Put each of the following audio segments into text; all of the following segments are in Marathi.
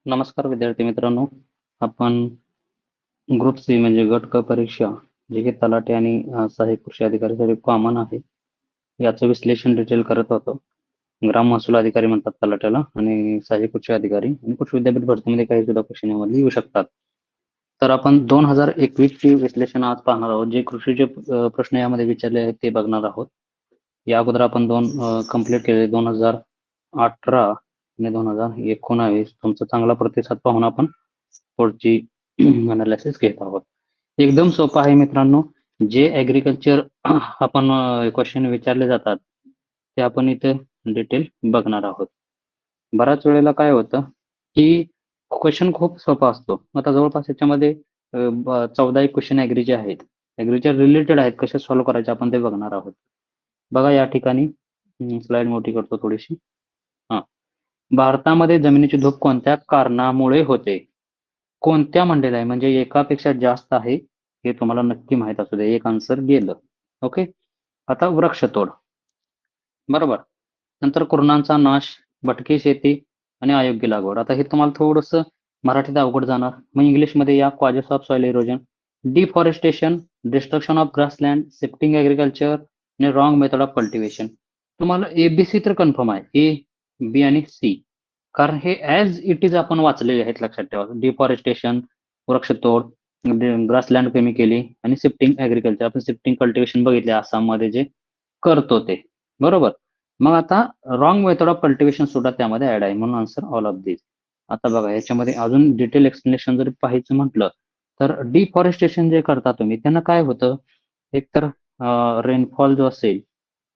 नमस्कार विद्यार्थी मित्रांनो. आपण ग्रुप सी म्हणजे गट क परीक्षा जे की तलाठी आणि सहाय्यक कृषी अधिकाऱ्यासाठी कॉमन आहे, याचं विश्लेषण डिटेल करत होतो. ग्राम महसूल अधिकारी म्हणतात तलाट्याला आणि सहाय्यक कृषी अधिकारी आणि कृषी विद्यापीठ भरतीमध्ये काही सुद्धा प्रश्न यामध्ये येऊ शकतात. तर आपण 2021 ची विश्लेषण आज पाहणार आहोत. जे कृषीचे प्रश्न यामध्ये विचारले आहेत ते बघणार आहोत. या अगोदर आपण दोन कंप्लीट केले 2018 आणि 2019. तुमचा चांगला प्रतिसाद पाहून आपण पुढची अनालिसिस घेत आहोत. एकदम सोपं आहे मित्रांनो. जे ऍग्रिकल्चर आपण क्वेश्चन विचारले जातात ते आपण इथे डिटेल बघणार आहोत. बऱ्याच वेळेला काय होतं की क्वेश्चन खूप सोपा असतो. आता जवळपास याच्यामध्ये 14 एक क्वेश्चन ऍग्रीचे आहेत. ऍग्रीच्या रिलेटेड आहेत. कसे सॉल्व्ह करायचे आपण ते बघणार आहोत. बघा या ठिकाणी स्लाइड मोठी करतो थोडीशी. भारतामध्ये जमिनीची धूप कोणत्या कारणामुळे होते? कोणत्या मंडेला आहे म्हणजे एकापेक्षा जास्त आहे हे तुम्हाला नक्की माहित असू दे. एक आन्सर गेलं. ओके. आता वृक्षतोड. बरोबर. नंतर कुरणांचा नाश, भटकी शेती आणि अयोग्य लागवड. आता हे तुम्हाला थोडंसं मराठीत अवघड जाणार. मग इंग्लिशमध्ये या causes of soil erosion, deforestation, destruction of grassland, shifting agriculture आणि रॉंग मेथड ऑफ कल्टिव्हेशन. तुम्हाला एबीसी तर कन्फर्म आहे. ए, बी आणि सी. कारण हे ऍज इट इज आपण वाचलेले आहेत, लक्षात ठेवा. डिफॉरेस्टेशन, वृक्षतोड, ग्रासलँड कमी केली आणि शिफ्टिंग ऍग्रीकल्चर. आपण शिफ्टिंग कल्टिव्हेशन बघितले आसाममध्ये जे करतो ते. बरोबर. मग आता रॉंग मेथड ऑफ कल्टिव्हेशन सुद्धा त्यामध्ये ऍड आहे, म्हणून आन्सर ऑल ऑफ दिस. आता बघा याच्यामध्ये अजून डिटेल एक्सप्लेनेशन जर पाहायचं म्हटलं तर डिफॉरेस्टेशन जे करता तुम्ही त्यांना काय होतं, एकतर रेनफॉल जो असेल,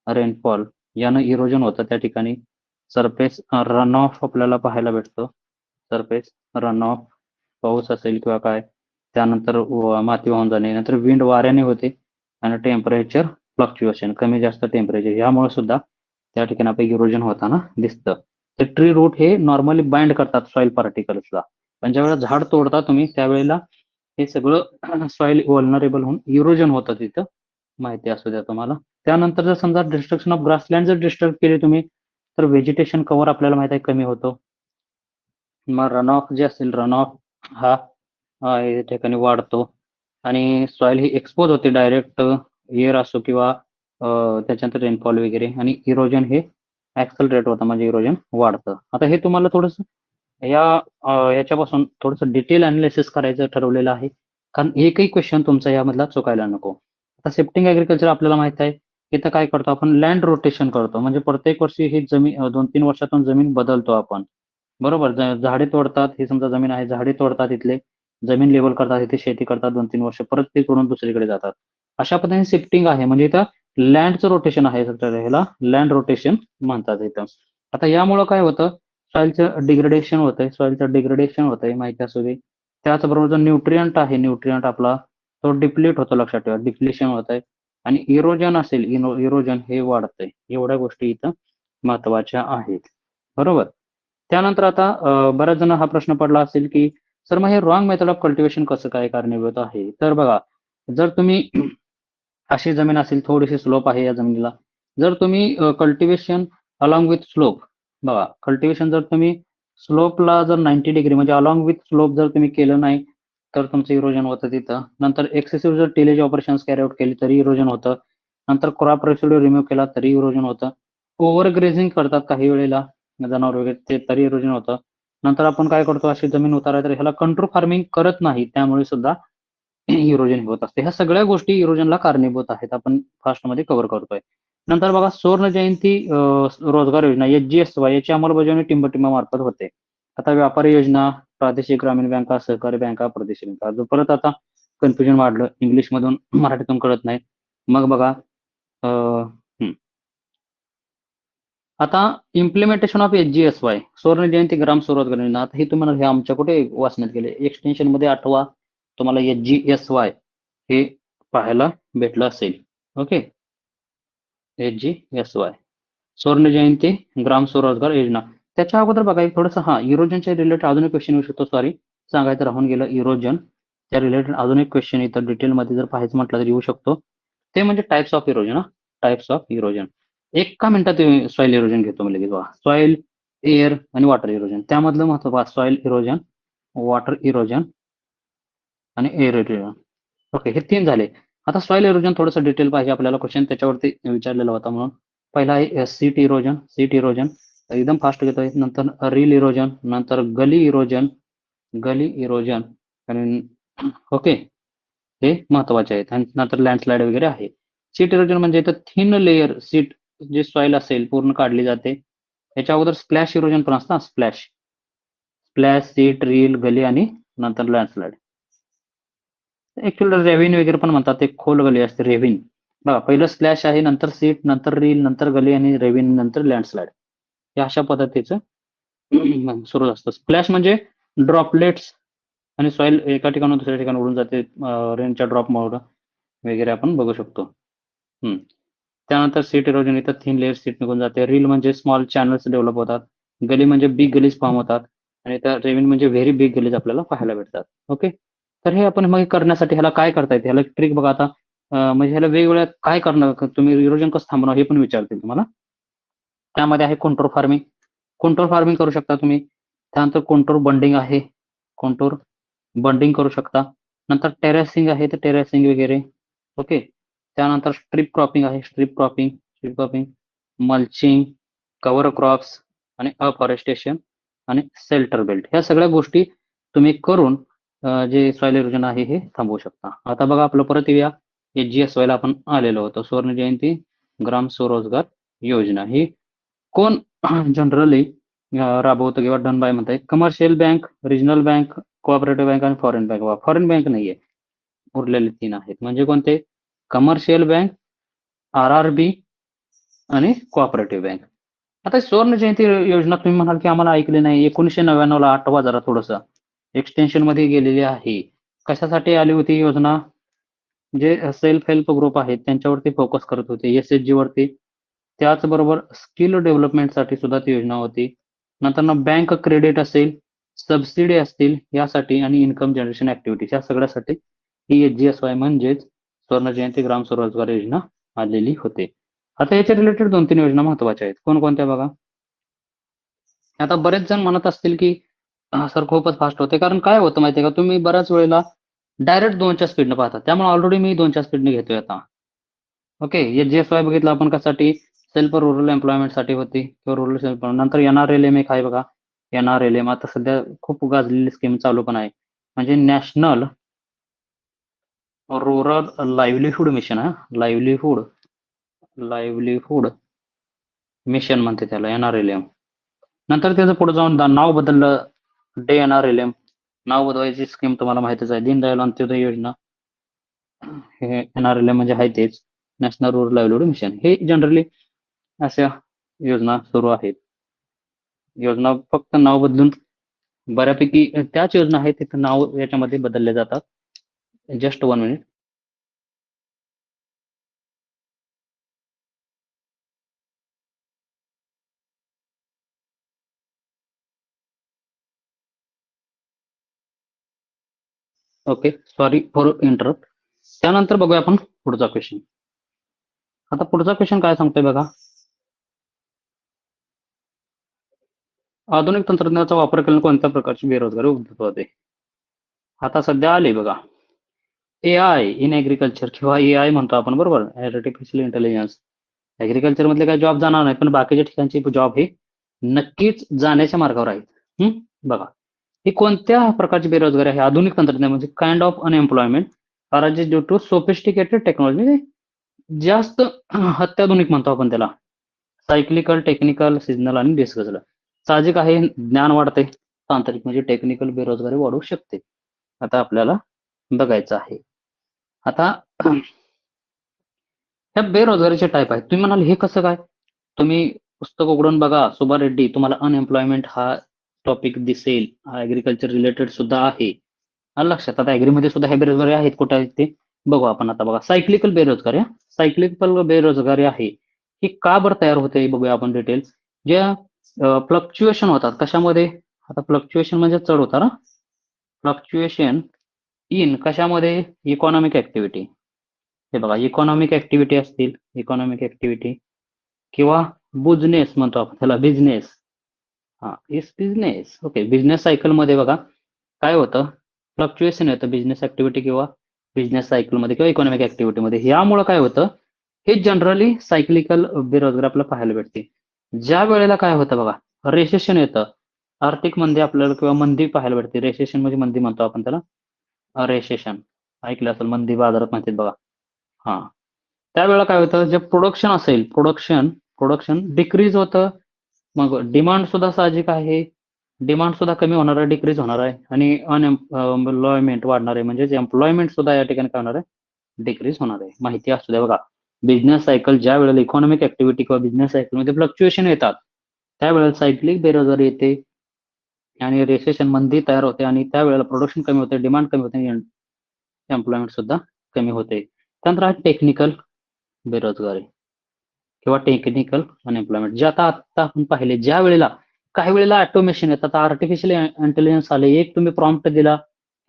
रेनफॉल यानं इरोजन होतं त्या ठिकाणी. सरफेस रन ऑफ आपल्याला पाहायला भेटतो. सरफेस रन ऑफ, पाऊस असेल किंवा काय, त्यानंतर माती वाहून जाणे, नंतर विंड वाऱ्याने होते आणि टेम्परेचर फ्लक्च्युएशन, कमी जास्त टेम्परेचर, यामुळे सुद्धा त्या ठिकाणी आपलं इरोजन होताना दिसतं. ते ट्री रूट हे नॉर्मली बाइंड करतात सॉइल पार्टिकल्सला, पण ज्यावेळेला झाड तोडता तुम्ही त्यावेळेला हे सगळं सॉइल वल्नरेबल होऊन इरोजन होतं तिथं, माहिती असू द्या तुम्हाला. त्यानंतर जर समजा डिस्ट्रक्शन ऑफ ग्रासलँड जर डिस्टर्ब केली तुम्ही तर व्हेजिटेशन कव्हर आपल्याला माहिती आहे कमी होतो. मग रन ऑफ जे असेल, रन ऑफ हा या ठिकाणी वाढतो आणि सॉइल ही एक्सपोज होते डायरेक्ट एअर असो किंवा त्याच्यानंतर रेनफॉल वगैरे, आणि इरोजन हे ऍक्सलरेट होतं म्हणजे इरोजन वाढतं. आता हे तुम्हाला थोडंसं याच्यापासून थोडंसं डिटेल अनालिसिस करायचं ठरवलेलं आहे, कारण एकही क्वेश्चन तुमचा यामधला चुकायला नको. आता शिफ्टिंग ऍग्रीकल्चर आपल्याला माहित आहे, इथं काय करतो आपण, लँड रोटेशन करतो. म्हणजे प्रत्येक वर्षी ही जमीन 2-3 वर्षातून जमीन बदलतो आपण. बरोबर. झाडे तोडतात, ही समजा जमीन आहे, झाडे तोडतात इथले, जमीन लेवल करतात, इथे शेती करतात 2-3 वर्ष, परत ते करून दुसरीकडे जातात. अशा पद्धतीने शिफ्टिंग आहे, म्हणजे इथं लँडचं रोटेशन आहे. ह्याला लँड रोटेशन म्हणतात इथं. आता यामुळं काय होतं, सॉइलचं डिग्रेडेशन होतंय, माहिती असू दे. त्याचबरोबर जो न्यूट्रियंट आहे, न्यूट्रियंट आपला तो डिप्लीट होतो, लक्षात ठेवा. डिप्लिशन होतंय आणि इरोजन असेल, इरोजन हे वाढतंय. एवढ्या गोष्टी इथं महत्वाच्या आहेत. बरोबर. त्यानंतर आता बऱ्याच जण हा प्रश्न पडला असेल की सर मग हे रॉंग मेथड ऑफ कल्टिव्हेशन कसं काय कारणीभूत आहे? तर बघा, जर तुम्ही अशी जमीन असेल, थोडीशी स्लोप आहे या जमिनीला, जर तुम्ही कल्टिव्हेशन अलॉंग विथ स्लोप, बघा कल्टिव्हेशन जर तुम्ही स्लोपला जर 90 डिग्री म्हणजे अलॉंग विथ स्लोप जर तुम्ही केलं नाही तर तुमचं इरोजन होतं तिथं. नंतर एक्सेसिव्ह जर टिलेज ऑपरेशन्स कॅरी आउट केली तरी इरोजन होतं. नंतर क्रॉप रेसिड्यू रिमूव्ह केला तरी इरोजन होतं. ओव्हर ग्रेझिंग करतात काही वेळेला जनावर वगैरे, ते तरी इरोजन होतं. नंतर आपण काय करतो, अशी जमीन उतारा तर ह्याला कंट्रोल फार्मिंग करत नाही, त्यामुळे सुद्धा इरोजन होत असते. ह्या सगळ्या गोष्टी इरोजनला कारणीभूत आहेत. आपण फास्टमध्ये कव्हर करतोय. नंतर बघा, सुवर्ण जयंती रोजगार योजना एचजीएसवाय याची अंमलबजावणी टिंबटिंबा मार्फत होते. आता व्यापारी योजना, प्रादेशिक ग्रामीण बँका, सहकारी बँका, परदेशी बँका. जो परत आता कन्फ्युजन वाढलं, इंग्लिशमधून मराठीतून कळत नाही. मग बघा आता इम्प्लिमेंटेशन ऑफ एचजीएसवाय, सुवर्ण जयंती ग्राम स्वरोजगार योजना. आता हे तुम्हाला हे आमच्या कुठे वाचण्यात गेले, एक्सटेन्शन मध्ये आठवा तुम्हाला एचजीएसवाय हे पाहायला भेटलं असेल. ओके. एचजीएसवाय, सुवर्ण जयंती ग्राम स्वरोजगार योजना. त्याच्या अगोदर बघा एक थोडंसं इरोजनच्या रिलेटेड अजून एक क्वेश्चन येऊ शकतो. सॉरी, सांगायचं राहून गेलं. इरोजन त्या रिलेटेड अजून एक क्वेश्चन इथं डिटेलमध्ये जर पाहायचं म्हटलं तर येऊ शकतो. ते म्हणजे types of erosion. Types of erosion. एका मिनिटात सॉइल इरोजन घेतो मी लगेच. सॉइल एअर आणि वॉटर इरोजन. त्यामधलं महत्त्वाचं सॉइल इरोजन, वॉटर इरोजन आणि एअर इरोजन. ओके, हे 3 झाले. आता सॉइल इरोजन थोडंसं डिटेल पाहिजे आपल्याला, क्वेश्चन त्याच्यावरती विचारलेला होता म्हणून. पहिला आहे सीट इरोजन. सीट इरोजन एकदम फास्ट घेतोय. नंतर रील इरोजन, नंतर गली इरोजन, गली इरोजन आणि ओके, हे महत्वाचे आहेत. आणि नंतर लँडस्लाइड वगैरे आहे. सीट इरोजन म्हणजे इथं थिन लेयर सीट जे सॉइल असेल पूर्ण काढली जाते. याच्या अगोदर स्प्लॅश इरोजन पण असतं, स्प्लॅश, स्प्लॅश, सीट, रील, गली आणि नंतर लँडस्लाइड. ऍक्च्युअली रेव्हिन वगैरे पण म्हणतात, एक खोल गली असते रेव्हिन. बघा, पहिलं स्प्लॅश आहे, नंतर सीट, नंतर रील, नंतर गली आणि रेव्हिन, नंतर लँडस्लाइड. हे अशा पद्धतीचं सुरू असतं. स्प्लॅश म्हणजे ड्रॉपलेट्स आणि सॉइल एका ठिकाणून दुसऱ्या ठिकाणी उडून जाते, रेनच्या ड्रॉपमुळे वगैरे आपण बघू शकतो. त्यानंतर सीट इरोजन, इथं थिन लेअर सीट निघून जाते. रील म्हणजे स्मॉल चॅनल्स डेव्हलप होतात. गली म्हणजे बिग गलीज फॉर्म होतात आणि त्या रेव्हिन म्हणजे व्हेरी बिग गलीज आपल्याला पाहायला भेटतात. ओके, तर हे आपण मग करण्यासाठी ह्याला काय करता येते, ह्याला ट्रिक बघा. आता म्हणजे ह्याला वेगवेगळ्या काय करणार, तुम्ही इरोजन कसं थांबवणार हे पण विचारतील तुम्हाला. त्यामध्ये आहे कंट्रोल फार्मिंग. कंट्रोल फार्मिंग करू शकता तुम्ही. त्यानंतर कंट्रोल बंडिंग आहे, कंट्रोल बंडिंग करू शकता. नंतर टेरेसिंग आहे, तर टेरेसिंग वगैरे. ओके, त्यानंतर स्ट्रीप क्रॉपिंग आहे, strip cropping, mulching, cover crops आणि अफॉरेस्टेशन आणि शेल्टर बेल्ट. ह्या सगळ्या गोष्टी तुम्ही करून जे सॉइल इरोजन आहे हे थांबवू शकता. आता बघा, आपलं परत येऊया HGSY ला आपण आलेलो होतो. सुवर्ण जयंती ग्राम स्वरोजगार योजना ही कोण जनरली राबवतं किंवा डन बाय म्हणताय? Commercial bank, regional bank, cooperative bank आणि फॉरेन बँक. फॉरेन बँक नाहीये, उरलेले 3 आहेत. म्हणजे कोणते? कमर्शियल बँक, RRB आणि कोऑपरेटिव्ह बँक. आता सुवर्ण जयंती योजना तुम्ही म्हणाल की आम्हाला ऐकली नाही. 1999 ला आठवा जरा थोडंसं एक्सटेन्शन मध्ये गेलेली आहे. कशासाठी आली होती योजना? जे सेल्फ हेल्प ग्रुप आहेत त्यांच्यावरती फोकस करत होते, SHG वरती. त्याचबरोबर स्किल डेव्हलपमेंटसाठी सुद्धा ती योजना होती. नंतर बँक क्रेडिट असेल, सबसिडी असतील यासाठी आणि इन्कम जनरेशन ऍक्टिव्हिटीज या सगळ्यासाठी ही HGSY म्हणजेच सुवर्ण जयंती ग्राम स्वरोजगार योजना आलेली होते. आता याच्या रिलेटेड 2-3 योजना महत्वाच्या आहेत. कोणकोणत्या बघा. आता बरेच जण म्हणत असतील की सर खूपच फास्ट होते, कारण काय होतं माहितीये का, तुम्ही बऱ्याच वेळेला डायरेक्ट 2च्या स्पीडनं पाहता. त्यामुळे ऑलरेडी मी 2च्या स्पीडने घेतोय आता. ओके, HGSY बघितलं आपण कशासाठी? सेल्फ रुरल एम्प्लॉयमेंटसाठी होती किंवा रुरल सेल्फ. नंतर NRLM एक आहे बघा. NRLM आता सध्या खूप गाजलेली स्कीम चालू पण आहे. म्हणजे national rural livelihood mission. Livelihood mission म्हणते त्याला, NRLM. नंतर त्याचं पुढे जाऊन नाव बदललं, DNRLM. नाव बदलायची स्कीम तुम्हाला माहितीच आहे. दीनदयाल अंत्योदय योजना. हे NRLM म्हणजे आहे तेच, नॅशनल रुरल लाईव्हलीहूड मिशन. हे जनरली अशा योजना सुरू आहेत. योजना फक्त नाव बदलून बऱ्यापैकी त्याच योजना आहेत, तिथं नाव याच्यामध्ये बदलले जातात. Just 1 minute. Okay, sorry for interrupt. त्यानंतर बघूया आपण पुढचा क्वेश्चन. आता पुढचा क्वेश्चन काय सांगतोय बघा. आधुनिक तंत्रज्ञानाचा वापर केल्याने कोणत्या प्रकारची बेरोजगारी उद्भवत होते? आता सध्या आले बघा, AI इन ऍग्रिकल्चर किंवा AI म्हणतो आपण, बरोबर, आर्टिफिशियल इंटेलिजन्स. ऍग्रिकल्चर मधले काही जॉब जाणार नाही, पण बाकीच्या ठिकाणचे जॉब हे नक्कीच जाण्याच्या मार्गावर आहेत. बघा, ही कोणत्या प्रकारची बेरोजगारी आहे? आधुनिक तंत्रज्ञान म्हणजे kind of unemployment arises due to sophisticated technology. म्हणजे जास्त अत्याधुनिक म्हणतो आपण त्याला. सायक्लिकल, टेक्निकल, सिजनल आणि डिस्कस्ड. साहजिक आहे, ज्ञान वाढते, तांत्रिक म्हणजे टेक्निकल बेरोजगारी वाढू शकते. आता आपल्याला बघायचं आहे. आता ह्या बेरोजगारीचे टाईप आहेत. तुम्ही म्हणाल हे कसं काय? तुम्ही पुस्तक उघडून बघा, सुबा रेड्डी, तुम्हाला अनएम्प्लॉयमेंट हा टॉपिक दिसेल. हा ऍग्रिकल्चर रिलेटेड सुद्धा आहे. आलं लक्षात? आता ऍग्रीमध्ये सुद्धा हे बेरोजगारी आहेत, कुठे आहेत ते बघू आपण. आता बघा, सायक्लिकल बेरोजगारी. सायक्लिकल बेरोजगारी आहे ही का बरं तयार होते बघूया आपण डिटेल्स. ज्या फ्लक्च्युएशन होतात कशामध्ये? आता फ्लक्च्युएशन म्हणजे चढ उतार. फ्लक्च्युएशन इन कशामध्ये? Economic activity. हे बघा, इकॉनॉमिक ऍक्टिव्हिटी असतील, इकॉनॉमिक ऍक्टिव्हिटी किंवा बिझनेस म्हणतो आपण त्याला, business. Is business. Okay, business सायकलमध्ये बघा काय होतं, फ्लक्च्युएशन येतं बिझनेस ऍक्टिव्हिटी किंवा बिझनेस सायकलमध्ये किंवा इकॉनॉमिक ऍक्टिव्हिटीमध्ये. यामुळं काय होतं, हे जनरली सायक्लिकल बेरोजगार आपल्याला पाहायला भेटते. ज्या वेळेला काय होतं बघा, रेसेशन येतं, आर्थिक मंदी आपल्याला किंवा मंदी पाहायला भेटते. रेसेशन म्हणजे मंदी म्हणतो आपण त्याला, रेसेशन ऐकलं असेल, मंदी बाजारात म्हणतात बघा. हा, त्यावेळेला काय होतं, जे प्रोडक्शन असेल, प्रोडक्शन डिक्रीज होतं. मग डिमांड सुद्धा साहजिक आहे, डिमांड सुद्धा कमी होणार आहे, डिक्रीज होणार आहे आणि अनएम्प्लॉयमेंट वाढणार आहे. म्हणजेच एम्प्लॉयमेंट सुद्धा या ठिकाणी काय होणार आहे, डिक्रीज होणार आहे. माहिती असू द्या बघा, बिझनेस सायकल ज्या वेळेला इकॉनॉमिक ऍक्टिव्हिटी किंवा बिझनेस सायकलमध्ये फ्लक्च्युएशन येतात, त्यावेळेला सायक्लिक बेरोजगारी येते आणि रेसेशन मंदी तयार होते आणि त्यावेळेला प्रोडक्शन कमी होते, डिमांड कमी होते, एम्प्लॉयमेंट सुद्धा कमी होते. त्यानंतर आहे टेक्निकल बेरोजगारी किंवा टेक्निकल अनएम्प्लॉयमेंट, जे आता आपण पाहिले. ज्या वेळेला काही वेळेला ऑटोमेशन येतात, आता आर्टिफिशियल इंटेलिजन्स आले, एक तुम्ही प्रॉम्प्ट दिला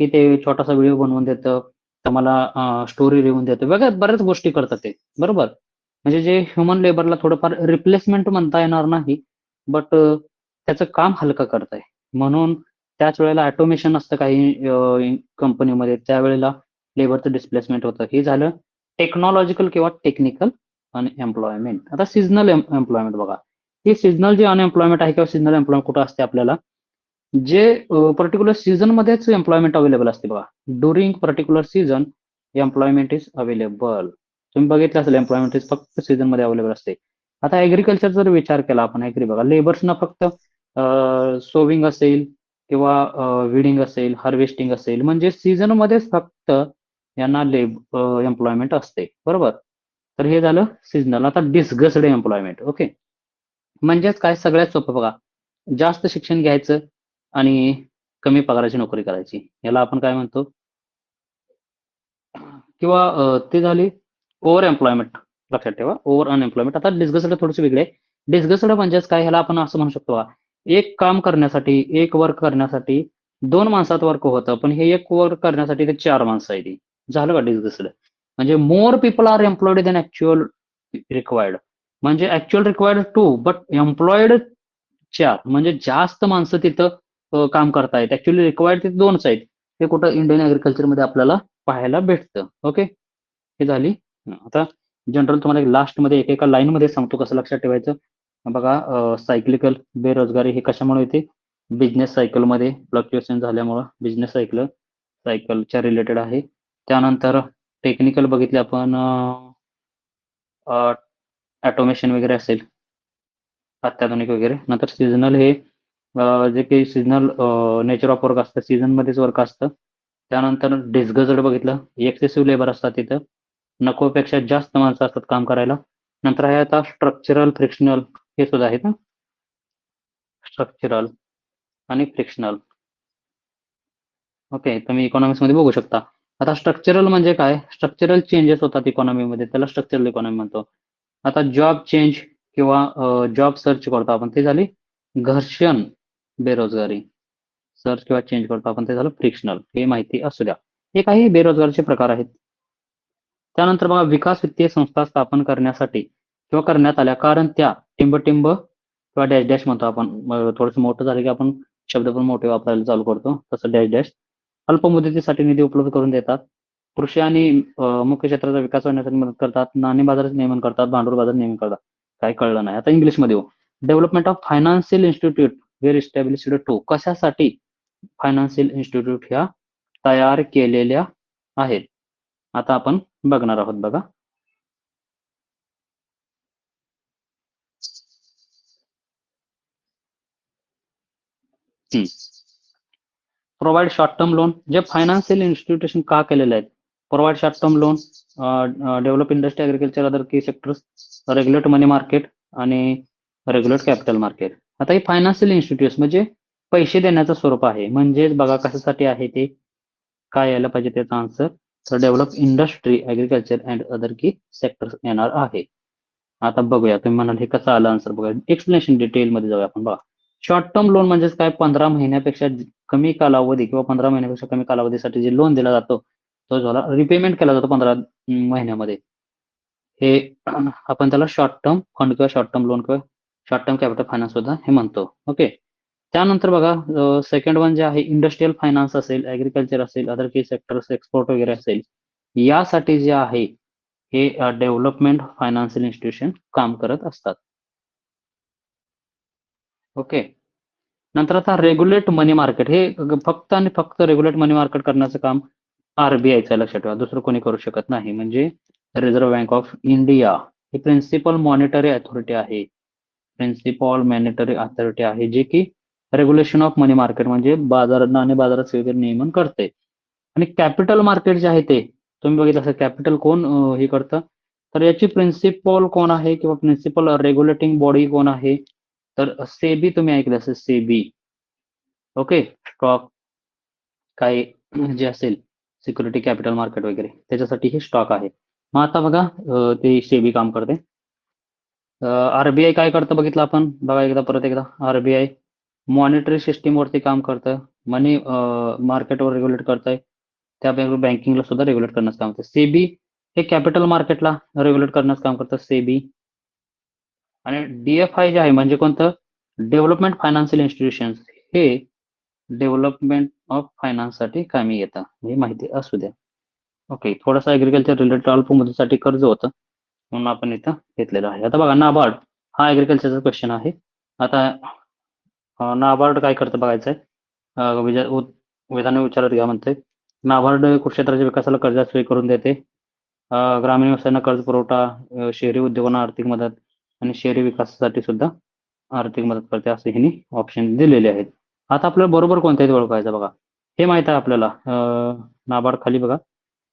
की ते छोटासा व्हिडिओ बनवून देतं, तुम्हाला स्टोरी लिहून देतं, बऱ्याच गोष्टी करतात ते, बरोबर. म्हणजे जे ह्युमन लेबरला थोडंफार रिप्लेसमेंट म्हणता येणार नाही, बट त्याचं काम हलकं करत आहे. म्हणून त्याच वेळेला ऑटोमेशन असतं काही कंपनीमध्ये, त्यावेळेला लेबरचं डिस्प्लेसमेंट होतं. हे झालं टेक्नॉलॉजिकल किंवा टेक्निकल अनएम्प्लॉयमेंट. आता सिजनल एम्प्लॉयमेंट बघा, ही सिजनल जे अनएम्प्लॉयमेंट आहे किंवा सिजनल एम्प्लॉयमेंट कुठं असते आपल्याला, जे पर्टिक्युलर सीझन मध्येच एम्प्लॉयमेंट अवेलेबल असते बघा. During particular season employment is available. तुम्ही बघितलं असेल, एम्प्लॉयमेंट इज फक्त सीझन मध्ये अवेलेबल असते. आता ऍग्रिकल्चर जर विचार केला आपण, ऍग्री बघा, लेबर्सना फक्त सोविंग असेल किंवा विडिंग असेल, हार्वेस्टिंग असेल, म्हणजे सीझन मध्येच फक्त यांना एम्प्लॉयमेंट असते, बरोबर. तर हे झालं सीझनल. आता डिस्गस्ड एम्प्लॉयमेंट. ओके, म्हणजेच काय, सगळ्यात सोपं बघा, जास्त शिक्षण घ्यायचं आणि कमी पगाराची नोकरी करायची, याला आपण काय म्हणतो, किंवा ते झाली ओव्हर एम्प्लॉयमेंट. लक्षात ठेवा, ओव्हर अनएम्प्लॉयमेंट. आता डिस्गस्ड थोडंसं वेगळे. डिस्गस्ड म्हणजेच काय, ह्याला आपण असं म्हणू शकतो बघा, एक काम करण्यासाठी, एक वर्क करण्यासाठी 2 माणसात वर्क होतं, पण हे एक वर्क करण्यासाठी ते 4 माणसं आहे. ती झालं का डिस्गस्ड. म्हणजे more people are employed than actual required. म्हणजे ऍक्च्युअल रिक्वायर्ड 2 बट एम्प्लॉयड 4, म्हणजे जास्त माणसं तिथं काम करतायत. ऍक्च्युअली रिक्वायर्ड तिथे 2च आहेत. हे कुठं इंडियन ऍग्रिकल्चरमध्ये आपल्याला पाहायला भेटतं. ओके, हे झाली. आता जनरल तुम्हाला एक लास्ट मध्ये एका लाईन मध्ये सांगतो कसं लक्षात ठेवायचं. बघा, सायक्लिकल बेरोजगारी हे कशामुळे येते, बिझनेस सायकलमध्ये फ्लक्च्युएशन झाल्यामुळं, बिझनेस सायकलच्या रिलेटेड आहे. त्यानंतर टेक्निकल बघितले आपण, ऑटोमेशन वगैरे असेल, अत्याधुनिक वगैरे. नंतर सीझनल हे जे काही सीझनल नेचर ऑफ वर्क असतं, सीझन मध्येच वर्क असतं. त्यानंतर डिस्गस्ड बघितलं, एक्सेसिव्ह लेबर असतात तिथं, नकोपेक्षा जास्त माणसं असतात काम करायला. नंतर आहे आता स्ट्रक्चरल फ्रिक्शनल, हे सुद्धा आहेत ना, स्ट्रक्चरल आणि फ्रिक्शनल. ओके, तुम्ही इकॉनॉमिक्स मध्ये बघू शकता. आता स्ट्रक्चरल म्हणजे काय, स्ट्रक्चरल चेंजेस होतात इकॉनॉमीमध्ये, त्याला स्ट्रक्चरल इकॉनॉमी म्हणतो. आता जॉब चेंज किंवा जॉब सर्च करतो आपण, ते झाली घर्षण बेरोजगारी. सर्च किंवा चेंज करतो आपण, ते झालं फ्रिक्शनल. हे माहिती असू द्या. हे काही बेरोजगारीचे प्रकार आहेत. त्यानंतर बघा, विकास वित्तीय संस्था स्थापन करण्यासाठी किंवा करण्यात आल्या, कारण त्या टिंब किंवा डॅश डॅश म्हणतो आपण. थोडंसं मोठं झालं की आपण शब्द पण मोठे वापरायला चालू करतो, तसं डॅश डॅश. अल्प मुदतीसाठी निधी उपलब्ध करून देतात, कृषी आणि मुख्य क्षेत्राचा विकास होण्यासाठी मदत करतात, नाणे बाजाराचे नियमन करतात, भांडवल बाजार नियमन करतात. काय कळलं नाही, आता इंग्लिशमध्ये येऊ. Development of financial institute were established to, कशासाठी फायनान्शियल इन्स्टिट्यूट ह्या तयार केलेल्या आहेत. आता आपण बघणार आहोत बघा. प्रोव्हाइड शॉर्ट टर्म लोन, जे फायनान्शियल इन्स्टिट्यूशन का केलेले आहेत, provide short term loan, develop industry, agriculture, other key sectors, regulate money market आणि रेग्युलेट कॅपिटल मार्केट. आता हे फायनान्शियल इन्स्टिट्यूट म्हणजे पैसे देण्याचं स्वरूप आहे. म्हणजेच बघा कशासाठी आहे ते, काय यायला पाहिजे त्याचा आन्सर, तर develop industry, agriculture and other key sectors येणार आहे. आता बघूया, तुम्ही म्हणाल हे कसं आलं आन्सर, बघा एक्सप्लेनेशन डिटेल मध्ये जाऊया आपण. बघा, शॉर्ट टर्म लोन म्हणजेच काय, 15 महिन्यापेक्षा कमी कालावधी किंवा 15 महिन्यापेक्षा कमी कालावधीसाठी जे लोन दिला जातो, तो झाला रिपेमेंट केला जातो 15 महिन्यामध्ये. हे आपण त्याला शॉर्ट टर्म फंड किंवा शॉर्ट टर्म लोन किंवा शॉर्ट टर्म कॅपिटल फायनान्स सुद्धा हे म्हणतो. ओके, त्यानंतर बघा सेकंड वन जे आहे इंडस्ट्रियल फायनान्स असेल, ऍग्रिकल्चर असेल, अदर की सेक्टर्स एक्सपोर्ट वगैरे असेल, यासाठी जे आहे हे डेव्हलपमेंट फायनान्शियल इन्स्टिट्यूशन काम करत असतात. ओके. नंतर आता रेग्युलेट मनी मार्केट हे फक्त आणि फक्त रेग्युलेट मनी मार्केट करण्याचं काम आरबीआयचं लक्षात ठेवा, दुसरं कोणी करू शकत नाही. म्हणजे रिझर्व्ह बँक ऑफ इंडिया ही प्रिन्सिपल मॉनिटरी अथॉरिटी आहे. प्रिन्सिपल मॉनिटरी अथॉरिटी आहे जे की रेग्युलेशन ऑफ मनी मार्केट म्हणजे नाणे बाजाराचे वगैरे नियमन करते. आणि कॅपिटल मार्केट जे आहे ते तुम्ही बघितलं असेल कॅपिटल कोण हे करतं, तर याची प्रिन्सिपल कोण आहे किंवा प्रिन्सिपल रेग्युलेटिंग बॉडी कोण आहे, तर सेबी तुम्ही ऐकलं असेल सेबी. ओके. स्टॉक काय जे असेल सिक्युरिटी कॅपिटल मार्केट वगैरे त्याच्यासाठी हे स्टॉक आहे. मग आता बघा ते सेबी काम करते. आरबीआय काय करतं बघितलं आपण बघा एकदा परत एकदा. आरबीआय मॉनिटरी सिस्टीम वरती काम करतं, मनी मार्केटवर रेग्युलेट करतंय, त्याबरोबर बँकिंगला सुद्धा रेग्युलेट करण्याचं काम करतं. सेबी हे कॅपिटल मार्केटला रेग्युलेट करण्याचं काम करतं सेबी. आणि डीएफआय जे आहे म्हणजे कोणतं डेव्हलपमेंट फायनान्शियल इन्स्टिट्यूशन हे डेव्हलपमेंट ऑफ फायनान्स साठी कामी येतं, हे माहिती असू द्या. ओके. थोडंसं ऍग्रिकल्चर रिलेटेड अल्प मुदतीसाठी कर्ज होतं म्हणून आपण इथं घेतलेलं आहे. आता बघा नाबार्ड हा ऍग्रिकल्चरचा क्वेश्चन आहे. आता नाबार्ड काय करतं बघायचंय. विधान विचारात घ्या म्हणते. नाबार्ड कृषी क्षेत्राच्या विकासाला कर्ज सोय करून देते. ग्रामीण व्यवसायांना कर्ज पुरवठा, शहरी उद्योगांना आर्थिक मदत आणि शहरी विकासासाठी सुद्धा आर्थिक मदत करते असे ह्यांनी ऑप्शन दिलेले आहेत. आता आपल्याला बरोबर कोणत्याही ओळखायचं बघा. हे माहित आहे आपल्याला नाबार्ड खाली बघा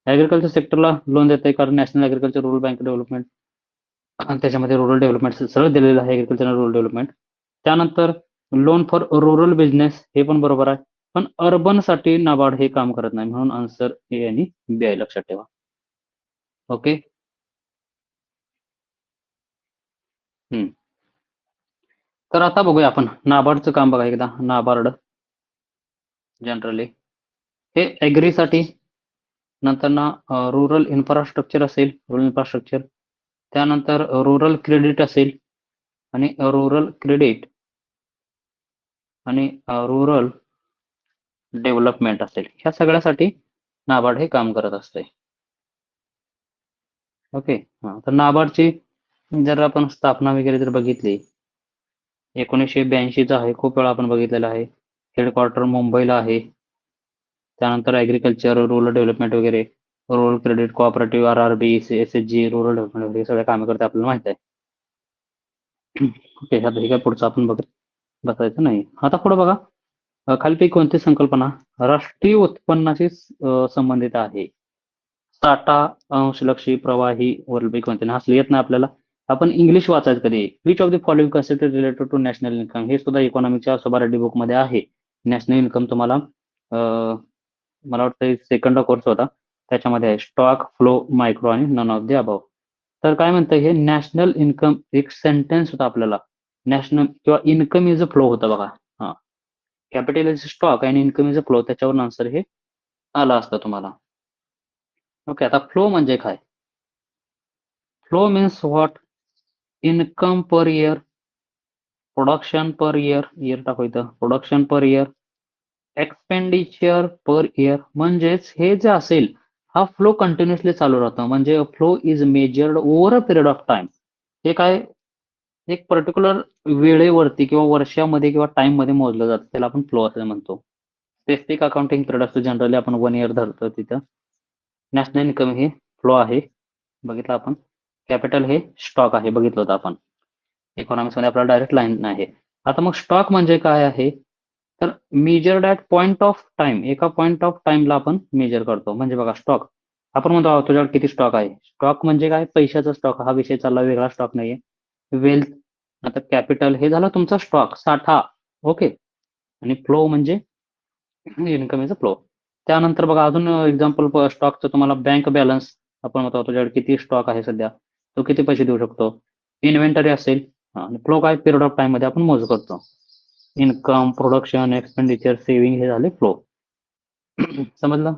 ऍग्रिकल्चर सेक्टरला लोन देते कारण national agriculture rural bank development आणि त्याच्यामध्ये रुरल डेव्हलपमेंट सगळं दिलेलं आहे ऍग्रिकल्चर रुरल डेव्हलपमेंट. त्यानंतर लोन फॉर रुरल बिझनेस हे पण बरोबर आहे, पण अर्बन साठी नाबार्ड हे काम करत नाही म्हणून आन्सर ए आणि बी आहे लक्षात ठेवा. ओके. तर आता बघूया आपण नाबार्डचं काम बघा एकदा. नाबार्ड जनरली हे ऍग्रीसाठी, नंतर ना रुरल इन्फ्रास्ट्रक्चर असेल, रुरल इन्फ्रास्ट्रक्चर, त्यानंतर रुरल क्रेडिट असेल आणि रुरल क्रेडिट आणि रुरल डेव्हलपमेंट असेल, ह्या सगळ्यासाठी नाबार्ड हे काम करत असते. ओके. तर नाबार्डची जर आपण स्थापना वगैरे जर बघितली 1982 आहे, खूप वेळा आपण बघितलेलं आहे. हेडक्वार्टर मुंबईला आहे. त्यानंतर ऍग्रिकल्चर, रुरल डेव्हलपमेंट वगैरे, rural credit cooperative, RRB, SHG, rural development वगैरे सगळे कामे करते आपल्याला माहित आहे. ओके. ह्यात हे काय पुढचं आपण बघत बसायचं नाही. आता पुढे बघा खालीपैकी कोणती संकल्पना राष्ट्रीय उत्पन्नाशी संबंधित आहे. साठा, अंशलक्षी, प्रवाही वरपैकी कोणते नाही. असं येत नाही आपल्याला. आपण इंग्लिश वाचायचं कधी. Which of the following concept related to national income, हे सुद्धा इकॉनॉमिकच्या सोबारेड्डी बुक मध्ये आहे. नॅशनल इन्कम तुम्हाला मला वाटतं सेकंड कोर्स होता त्याच्यामध्ये आहे स्टॉक, फ्लो, मायक्रो आणि नन ऑफ द अबव. तर काय म्हणतं हे नॅशनल इन्कम एक सेंटेन्स होता आपल्याला. नॅशनल किंवा इन्कम इज अ फ्लो होता बघा. हा, कॅपिटल इज स्टॉक आणि इन्कम इज अ फ्लो, त्याच्यावर आन्सर हे आलं असतं तुम्हाला. ओके. आता फ्लो म्हणजे काय. Flow means what, income per year, production per year, year टाकू इथं, production per year, expenditure per year. म्हणजेच हे जे असेल हा फ्लो कंटिन्युअसली चालू राहतो. म्हणजे flow is measured over a period of time. हे काय एक पर्टिक्युलर वेळेवरती किंवा वर्षामध्ये किंवा टाइम मध्ये मोजलं जातं, त्याला आपण फ्लो असं म्हणतो. स्पेसिफिक अकाउंटिंग पिरियड असतो, जनरली आपण 1 इयर धरतो तिथं. नॅशनल इन्कम हे फ्लो आहे बघितलं आपण. कॅपिटल हे स्टॉक आहे बघितलं होतं आपण. इकॉनॉमिक्स मध्ये आपल्याला डायरेक्ट लाईन आहे. आता मग स्टॉक म्हणजे काय आहे, तर measured at point of time, एका पॉइंट ऑफ टाइमला आपण मेजर करतो. म्हणजे बघा स्टॉक आपण म्हणतो तुझ्याकडे किती स्टॉक आहे. स्टॉक म्हणजे काय, पैशाचा स्टॉक. हा विषय चालला, वेगळा स्टॉक नाहीये. वेल्थ, आता कॅपिटल हे झालं तुमचा स्टॉक, साठा. ओके. आणि फ्लो म्हणजे इन्कम इज अ फ्लो. त्यानंतर बघा अजून एक्झाम्पल स्टॉकचं तुम्हाला बँक बॅलन्स. आपण म्हणतो तुझ्याकडे किती स्टॉक आहे सध्या, तो किती पैसे देऊ शकतो. इन्व्हेंटरी असेल. आणि फ्लो काय पिरियड ऑफ टाइम मध्ये आपण मोज करतो. इन्कम, प्रोडक्शन, एक्सपेंडिचर, सेव्हिंग हे झाले फ्लो. समजलं.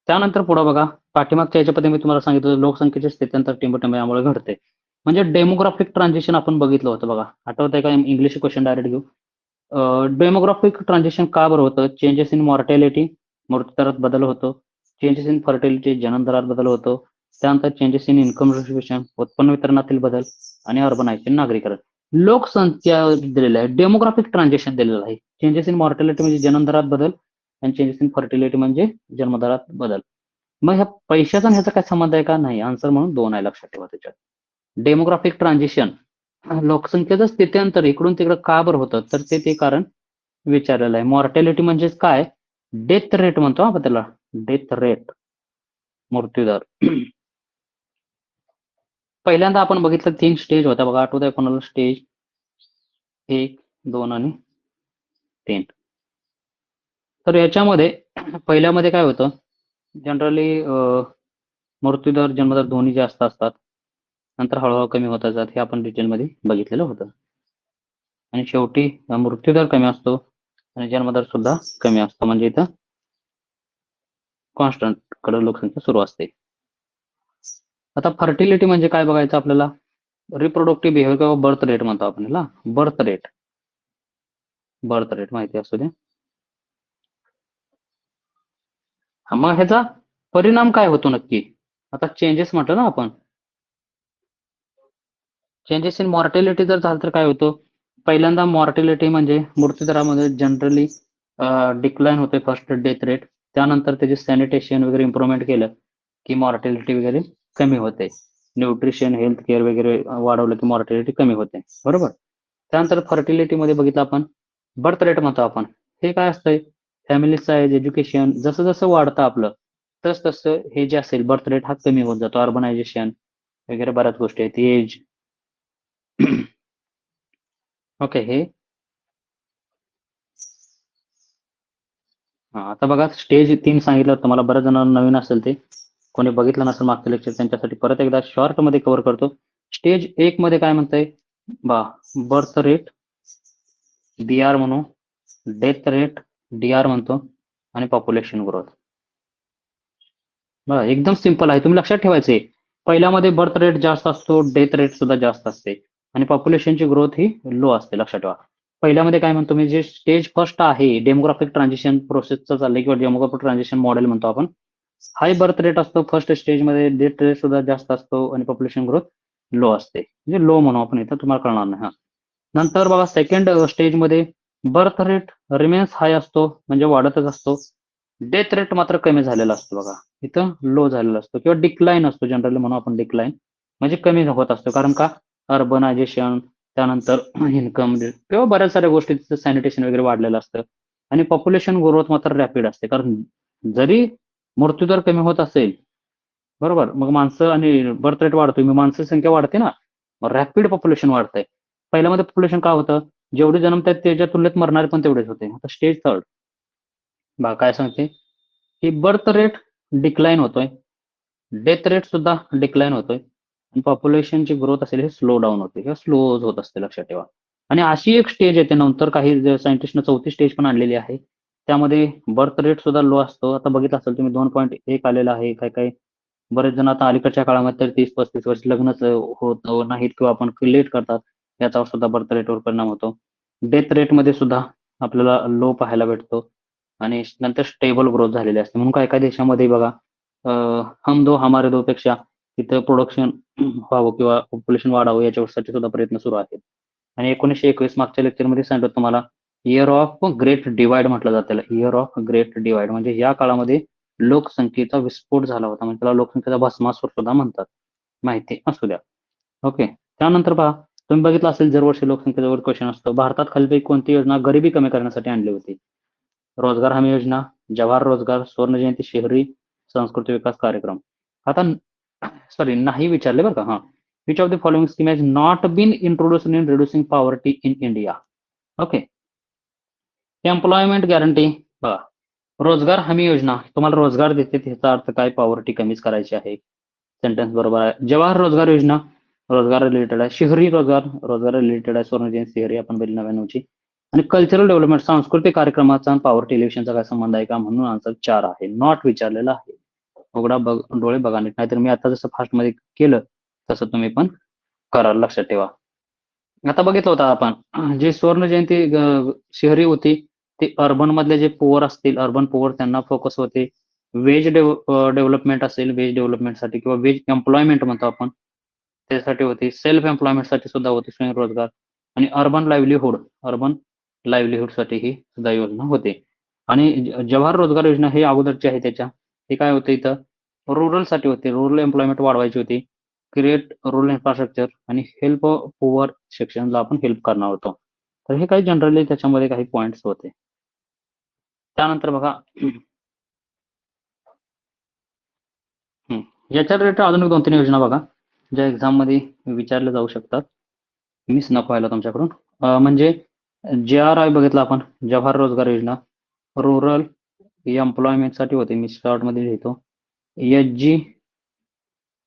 त्यानंतर पुढे बघा पाठीमागच्या याच्यामध्ये मी तुम्हाला सांगितलं लोकसंख्येचे स्थित्यंतर टिंबटिंब यामुळे घडते. म्हणजे डेमोग्राफिक ट्रान्झिशन आपण बघितलं होतं बघा, आठवत आहे का? इंग्लिश क्वेश्चन डायरेक्ट घेऊ. डेमोग्राफिक ट्रान्झिशन का बरं होतं? चेंजेस इन मॉर्टॅलिटी, मृत्यूदरात बदल होतो. चेंजेस इन फर्टिलिटी, जन्मदरात बदल होतो. त्यानंतर चेंजेस इन इन्कम डिस्ट्रीब्युशन, उत्पन्न वितरणातील बदल आणि अर्बनायझेशन, नागरीकरण. लोकसंख्या दिलेलं आहे, डेमोग्राफिक ट्रान्झिशन दिलेलं आहे. चेंजेस इन मॉर्टॅलिटी म्हणजे जन्मदरात बदल आणि चेंजेस इन फर्टिलिटी म्हणजे जन्मदरात बदल. मग ह्या पैशाचा आणि ह्याचा काय संबंध आहे का? नाही. आन्सर म्हणून 2 आहे, लक्षात ठेवा त्याच्यात. डेमोग्राफिक ट्रान्झिशन, लोकसंख्येचं स्थित्यंतर इकडून तिकडं का बरं होतं, तर ते कारण विचारलेलं आहे. मॉर्टॅलिटी म्हणजेच काय? डेथ रेट म्हणतो आपण त्याला, डेथ रेट, मृत्यूदर. पहिल्यांदा आपण बघितलं 3 स्टेज होत्या बघा, आठवत आहे कोणाला? स्टेज 1, 2 आणि 3. तर याच्यामध्ये पहिल्यामध्ये काय होतं, जनरली मृत्यूदर, जन्मदर दोन्ही जास्त असतात. नंतर हळूहळू कमी होत जातात, हे आपण डिटेलमध्ये बघितलेलं होतं. आणि शेवटी मृत्यूदर कमी असतो आणि जन्मदर सुद्धा कमी असतो, म्हणजे इथं कॉन्स्टंट कडे लोकसंख्या सुरू असते. आता फर्टिलिटी म्हणजे काय बघायचं आपल्याला? रिप्रोडक्टिव्ह बिहेवियर किंवा बर्थ रेट म्हणतो आपण याला. बर्थ रेट, बर्थ रेट माहिती असू दे. मग ह्याचा परिणाम काय होतो नक्की? आता चेंजेस म्हटलं ना आपण, चेंजेस इन मॉर्टॅलिटी जर झालं तर काय होतं? पहिल्यांदा मॉर्टॅलिटी म्हणजे मृत्यूदरामध्ये जनरली डिक्लाइन होते, फर्स्ट डेथ रेट. त्यानंतर त्याचे सॅनिटेशन वगैरे इम्प्रुव्हमेंट केलं की मॉर्टॅलिटी वगैरे कमी होते. न्यूट्रिशन, हेल्थ केअर वगैरे वाढवलं की मॉर्टॅलिटी कमी होते, बरोबर. त्यानंतर फर्टिलिटीमध्ये बघितलं आपण, बर्थ रेट म्हणतो आपण. हे काय असतंय? फॅमिली साईज, एज्युकेशन जसं जसं वाढतं आपलं, तस तसं हे जे असेल बर्थ रेट हा कमी होत जातो. अर्बनायझेशन वगैरे बऱ्याच गोष्टी आहेत. एज. ओके. हे आता बघा, स्टेज 3 सांगितलं तुम्हाला, बऱ्याच जणांना नवीन असेल ते, कोणी बघितलं नसेल मागचं लेक्चर त्यांच्यासाठी परत एकदा शॉर्ट मध्ये कव्हर करतो. स्टेज 1 मध्ये काय म्हणतंय बा, बर्थ रेट BR म्हणू, डेथ रेट DR म्हणतो आणि पॉप्युलेशन ग्रोथ. बघा एकदम सिंपल आहे, तुम्ही लक्षात ठेवायचे. पहिल्यामध्ये बर्थ रेट जास्त असतो, डेथ रेट सुद्धा जास्त असते आणि पॉप्युलेशनची ग्रोथ ही लो असते, लक्षात ठेवा. पहिल्यामध्ये काय म्हणतो मी, जे स्टेज फर्स्ट आहे, डेमोग्राफिक ट्रान्झिशन प्रोसेसचं चाललंय किंवा डेमोग्राफिक ट्रान्झिशन मॉडेल म्हणतो आपण. हाय बर्थ रेट असतो फर्स्ट स्टेजमध्ये, डेथ रेट सुद्धा जास्त असतो आणि पॉप्युलेशन ग्रोथ लो असते, म्हणजे लो म्हणू आपण इथं, तुम्हाला कळणार नाही. हा, नंतर बघा सेकंड स्टेजमध्ये बर्थ रेट रिमेन्स हाय असतो, म्हणजे वाढतच असतो. डेथ रेट मात्र कमी झालेला असतो बघा, इथं लो झालेला असतो किंवा डिक्लाइन असतो, जनरली म्हणू आपण डिक्लाइन, म्हणजे कमी होत असतो. कारण का? अर्बनायझेशन, त्यानंतर इन्कम किंवा बऱ्याच साऱ्या गोष्टी, सॅनिटेशन वगैरे वाढलेलं असतं. आणि पॉप्युलेशन ग्रोथ मात्र रॅपिड असते, कारण जरी मृत्यूदर कमी होत असेल, बरोबर, मग माणसं आणि बर्थ रेट वाढतोय, मग माणसाची संख्या वाढते ना, मग रॅपिड पॉप्युलेशन वाढतंय. पहिल्यामध्ये पॉप्युलेशन काय होतं? जेवढे जन्मतात त्याच्या तुलनेत मरणारे पण तेवढेच होते. आता स्टेज थर्ड बघा काय सांगते, की बर्थ रेट डिक्लाइन होतोय, डेथ रेट सुद्धा डिक्लाइन होतोय आणि पॉप्युलेशनची ग्रोथ असेल हे स्लो डाऊन होते किंवा स्लो होत असते, लक्षात ठेवा. आणि अशी एक स्टेज येते नंतर, काही सायंटिस्टनं चौथी स्टेज पण आणलेली आहे, त्यामध्ये बर्थ रेट सुद्धा लो असतो. आता बघितलं असेल तुम्ही 2.1 आलेला आहे. काय काय बरेच जण आता अलीकडच्या काळामध्ये तर 30-35 वर्ष लग्नच होत नाहीत किंवा आपण लेट करतात, याचा सुद्धा बर्थ रेटवर परिणाम होतो. डेथ रेटमध्ये सुद्धा आपल्याला लो पाहायला भेटतो आणि नंतर स्टेबल ग्रोथ झालेली असते. म्हणून काय काय देशामध्ये बघा, हम दो हमारे दो पेक्षा तिथं प्रोडक्शन व्हावं किंवा पॉप्युलेशन वाढावं याच्यासाठी सुद्धा प्रयत्न सुरू आहेत. आणि 1921 मागच्या लेक्चरमध्ये सांगितलं तुम्हाला, इयर ऑफ ग्रेट डिवाइड म्हटलं जातं त्याला, इयर ऑफ ग्रेट डिवाइड, म्हणजे या काळामध्ये लोकसंख्येचा विस्फोट झाला होता, म्हणजे त्याला लोकसंख्येचा भस्मासूर सुद्धा म्हणतात, माहिती असू द्या. ओके. त्यानंतर पहा, तुम्ही बघितलं असेल दरवर्षी लोकसंख्येवर क्वेश्चन असतो, भारतात खालीलपैकी कोणती योजना गरिबी कमी करण्यासाठी आणली होती? रोजगार हमी योजना, जवाहर रोजगार, स्वर्ण जयंती शहरी संस्कृती विकास कार्यक्रम. आता सॉरी, नाही विचारले बरं का. हा, which of the following scheme has not been introduce in reducing poverty in India? Okay. Employment guarantee बघा, रोजगार हमी योजना तुम्हाला रोजगार देते, त्याचा अर्थ काय? पॉवर्टी कमीच करायची आहे. सेंटेन्स बरोबर आहे. जवाहर रोजगार योजना रोजगार रिलेटेड आहे. शहरी रोजगार रोजगार रिलेटेड आहे. स्वर्ण जयंती शहरी आपण बघितली 99ची. आणि कल्चरल डेव्हलपमेंट सांस्कृतिक कार्यक्रमाचा पॉवर्टी इलेक्शनचा काय संबंध आहे का? म्हणून आन्सर 4 आहे. नॉट विचारलेला आहे. उघडा डोळे बघा नीट, नाहीतर मी आता जसं फास्ट मध्ये केलं तसं तुम्ही पण कराल, लक्षात ठेवा. आता बघितलं होतं आपण जी सुवर्ण जयंती शहरी होती ती अर्बन मधले जे पुअर असतील, अर्बन पुअर त्यांना फोकस होते. वेज डेव्हलपमेंट असेल, वेज डेव्हलपमेंटसाठी किंवा वेज एम्प्लॉयमेंट म्हणतो आपण, त्यासाठी होती. सेल्फ एम्प्लॉयमेंटसाठी सुद्धा होती, स्वयंरोजगार. आणि अर्बन लाईव्हलीहूडसाठी ही सुद्धा योजना होती. आणि जवाहर रोजगार योजना ही अगोदरची आहे त्याच्या. हे काय होतं इथं, रुरलसाठी होते, रुरल एम्प्लॉयमेंट वाढवायची होती. क्रिएट रुरल इन्फ्रास्ट्रक्चर आणि हेल्प पुअर सेक्शनला आपण हेल्प करणार होतो. तर हे काही जनरली त्याच्यामध्ये काही पॉइंट्स होते. त्यानंतर बघा याच्या रिलेटेड अजून 2-3 योजना बघा, ज्या एक्झाम मध्ये विचारल्या जाऊ शकतात. मिस नको व्हायला तुमच्याकडून. म्हणजे JRI बघितलं आपण, जवाहर रोजगार योजना, रुरल एम्प्लॉयमेंटसाठी होते, मी शॉर्ट मध्ये लिहितो.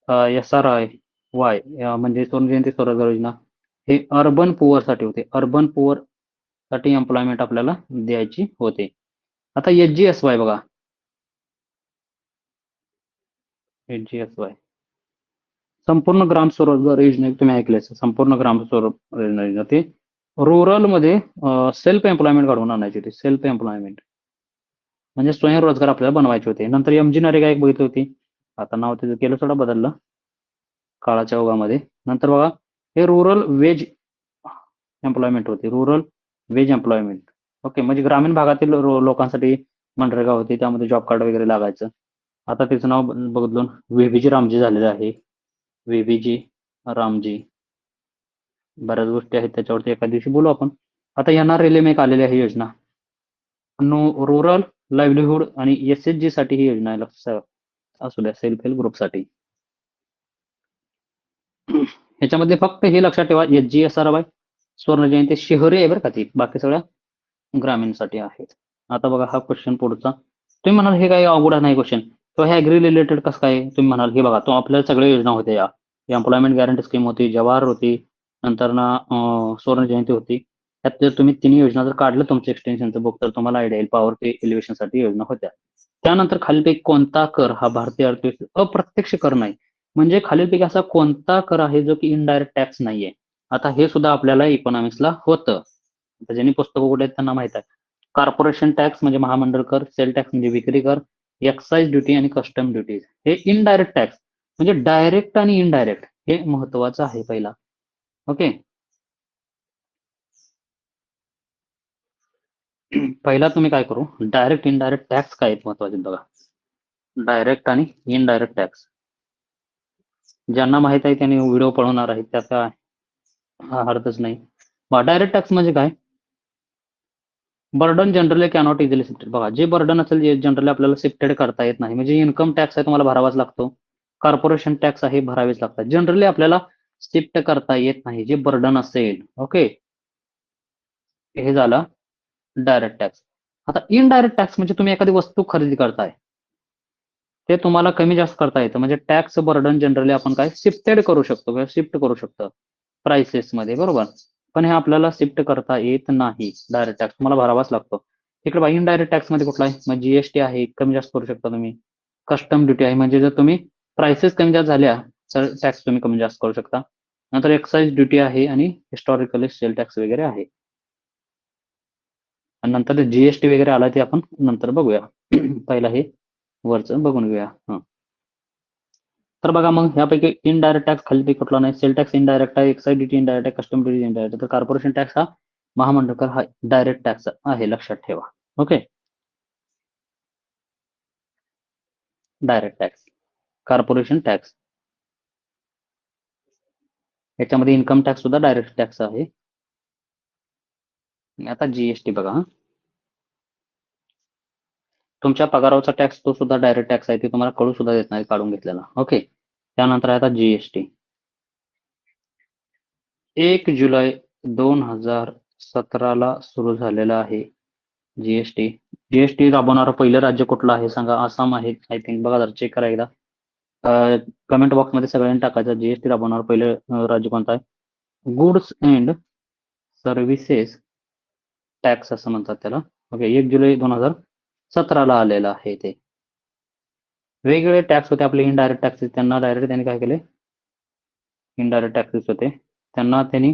SRI म्हणजे स्वर्ण जयंती स्वरोजगार योजना, हे अर्बन पुअर साठी होते. अर्बन पुअर साठी एम्प्लॉयमेंट आपल्याला द्यायची होते. आता HGSY बघा, HGSY संपूर्ण ग्राम स्वरोजगार योजना तुम्ही ऐकले असेल. संपूर्ण ग्राम स्वरोजगार योजना ते रुरल मध्ये सेल्फ एम्प्लॉयमेंट घडवून आणायची होती. सेल्फ एम्प्लॉयमेंट म्हणजे स्वयंरोजगार आपल्याला बनवायचे होते. नंतर MG नरेगा एक बघितली होती, आता नाव त्याचं केलं थोडं बदललं काळाच्या ओघामध्ये. नंतर बघा हे रुरल वेज एम्प्लॉयमेंट होती, रुरल वेज एम्प्लॉयमेंट. ओके, म्हणजे ग्रामीण भागातील लोकांसाठी मनरेगा होती, त्यामध्ये जॉब कार्ड वगैरे लागायचं. आता त्याचं नाव बदलून VBG रामजी झालेलं आहे. VBG रामजी. बऱ्याच गोष्टी आहेत त्याच्यावरती एका दिवशी बोलू आपण. आता येणार रेल्वे एक आलेली आहे योजना, रुरल लाईव्हलीहूड आणि SHG साठी ही योजना आहे, लक्षात असू द्या, सेल्फ हेल्प ग्रुपसाठी. ह्याच्यामध्ये फक्त हे लक्षात ठेवा, HGSRY स्वर्ण जयंती शहरी आहे बरं का ती, बाकी सगळ्या ग्रामीणसाठी आहेत. आता बघा हा क्वेश्चन पुढचा, तुम्ही म्हणाल हे काही अवघड नाही क्वेश्चन, तो हे ऍग्री रिलेटेड कसं काय, तुम्ही म्हणाल हे बघा, तो आपल्याला सगळ्या योजना होत्या या, एम्प्लॉयमेंट गॅरंटी स्कीम होती, जवाहर होती, नंतर ना स्वर्ण जयंती होती. त्यात जर तुम्ही तिन्ही योजना जर काढलं तुमचं एक्सटेन्शनचं बुक, तर तुम्हाला आयडिया येईल पॉवर एलिव्हेशन साठी योजना होत्या. त्यानंतर खालीलपैकी कोणता कर हा भारतीय अर्थव्यवस्थेत अप्रत्यक्ष कर नाही, म्हणजे खालीलपैकी असा कोणता कर आहे जो की इनडायरेक्ट टॅक्स नाहीये. आता हे सुद्धा आपल्याला इकॉनॉमिक्सला होतं, ज्यांनी पुस्तकं कुठे आहेत त्यांना माहित आहे. कॉर्पोरेशन टॅक्स म्हणजे महामंडळ कर, सेल टॅक्स म्हणजे विक्री कर, एक्साइज ड्युटी आणि कस्टम ड्युटी हे इनडायरेक्ट टॅक्स. म्हणजे डायरेक्ट आणि इनडायरेक्ट हे महत्वाचं आहे पहिला. ओके, पहिला तुम्ही काय करू, डायरेक्ट इनडायरेक्ट टॅक्स काय आहेत महत्वाचे बघा. डायरेक्ट आणि इनडायरेक्ट टॅक्स ज्यांना माहित आहे त्यांनी व्हिडिओ पळवणार आहेत, त्याचा अर्थच नाही. डायरेक्ट टॅक्स म्हणजे काय, burden generally cannot easily shifted. बघा, जे बर्डन असेल जे जनरली आपल्याला शिफ्टेड करता येत नाही, म्हणजे इन्कम टॅक्स आहे तुम्हाला भरावाच लागतो, कॉर्पोरेशन टॅक्स आहे भरावेच लागतात, जनरली आपल्याला शिफ्ट करता येत नाही जे बर्डन असेल. ओके, हे झालं डायरेक्ट टॅक्स. आता इनडायरेक्ट टॅक्स म्हणजे तुम्ही एखादी वस्तू खरेदी करताय, ते तुम्हाला कमी जास्त करता येतं, म्हणजे टॅक्स बर्डन जनरली आपण काय शिफ्टेड करू शकतो किंवा शिफ्ट करू शकतो प्राइसेस मध्ये, बरोबर. पण हे आपल्याला शिफ्ट करता येत नाही, डायरेक्ट टॅक्स तुम्हाला भरावाच लागतो. इकडे बघा, इनडायरेक्ट टॅक्स मध्ये कुठला आहे, मग GST आहे, कमी जास्त करू शकता तुम्ही. कस्टम ड्युटी आहे, म्हणजे जर तुम्ही प्राइसेस कमी जास्त झाल्या तर टॅक्स तुम्ही कमी जास्त करू शकता. नंतर एक्साइज ड्युटी आहे आणि हिस्टॉरिकली सेल टॅक्स वगैरे आहे. आणि नंतर GST वगैरे आला ते आपण नंतर बघूया. पहिला हे वरचं बघून घेऊया. तर बघा, मग यापैकी इनडायरेक्ट टॅक्स खालीपैकी कुठला नाही, सेल टॅक्स इनडायरेक्ट आहे, एक्साइज ड्युटी इनडायरेक्ट आहे, कस्टम ड्युटी इनडायरेक्ट आहे, तर कॉर्पोरेशन टॅक्स हा महामंडळ कर हा डायरेक्ट टॅक्स आहे, लक्षात ठेवा. Okay, direct tax, corporation tax, याच्यामध्ये इन्कम टॅक्स सुद्धा डायरेक्ट टॅक्स आहे. आता GST बघा, तुमच्या पगारावरचा टॅक्स तो सुद्धा डायरेक्ट टॅक्स आहे, ते तुम्हाला कळू सुद्धा देत नाही काढून घेतलेला. ओके, त्यानंतर आहे आता GST. 1 जुलै 2017 ला सुरू झालेला आहे GST. GST राबवणारं पहिलं राज्य कुठलं आहे सांगा, आसाम आहे आय थिंक, बघा जरा चेक करा एकदा. कमेंट बॉक्समध्ये सगळ्यांनी टाकायचं, GST राबवणारं पहिलं राज्य कोणतं आहे. गुड्स अँड सर्व्हिसेस टॅक्स असं म्हणतात त्याला. ओके, 1 जुलै 2017 ला आलेलं आहे ते. वेगवेगळे टॅक्स होते आपले इनडायरेक्ट टॅक्सेस, त्यांना डायरेक्ट त्यांनी काय केले इनडायरेक्ट टॅक्सेस होते, त्यांना त्यांनी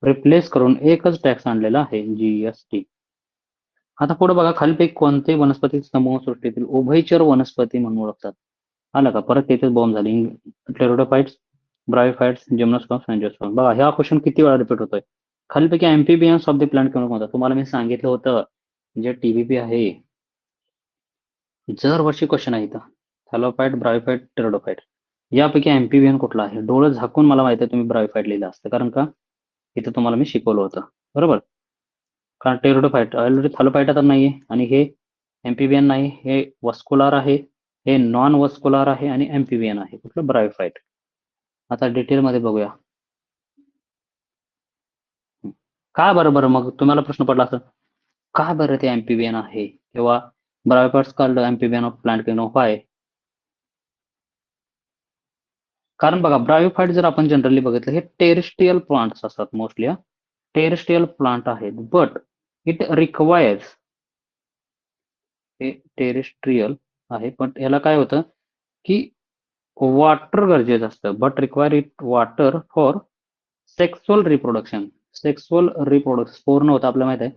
रिप्लेस करून एकच टॅक्स आणलेला आहे, जीएसटी. आता पुढे बघा, खालीपैकी कोणते वनस्पती समूह सृष्टीतील उभयचर वनस्पती म्हणून ओळखतात? आलं का? परत तेथेच बॉम्ब झाली. टेरोडोफाइट्स, ब्रायोफाइट्स, जिम्नोस्पर्म्स, अँजिओस्पर्म्स. बघा, हा क्वेश्चन किती वेळा रिपीट होतोय? खालीपैकी एम्फिबियन्स ऑफ द प्लांट कोण कोणता? तुम्हाला मी सांगितलं होतं, जे टीबीपी आहे, दरवर्षी क्वेश्चन आहे इथं. थॅलोफाइट, ब्रायोफाइट, टेरोडोफाइट. यापैकी एम्फिबियन कुठला आहे? डोळं झाकून मला माहिती आहे तुम्ही ब्रायोफाइट लिहिलं असतं, कारण का इथं तुम्हाला मी शिकवलं होतं, बरोबर? कारण टेरोडोफाइट ऑलरेडी थॅलोफाइट आता नाहीये, आणि हे एम्फिबियन नाही, हे वस्कुलार आहे, हे नॉन वस्कुलार आहे, आणि एम्फिबियन आहे. कुठलं? ब्रायोफाइट. आता डिटेलमध्ये बघूया. का बरं मग तुम्हाला प्रश्न पडला असं, का बरं ते एम्फिबियन आहे किंवा bryophytes called amphibian of plant kingdom? Why? कारण बघा, ब्रायोफाइट जर आपण जनरली बघितलं, हे टेरेस्ट्रियल प्लांट्स असतात मोस्टली. टेरेस्ट्रियल प्लांट आहेत, बट इट रिक्वायर्स, हे टेरेस्ट्रियल आहे, पण याला काय होतं की वॉटर गरजेचं असतं, but require it water for sexual reproduction. Sexual reproduction पूर्ण होतं आपल्याला माहित आहे,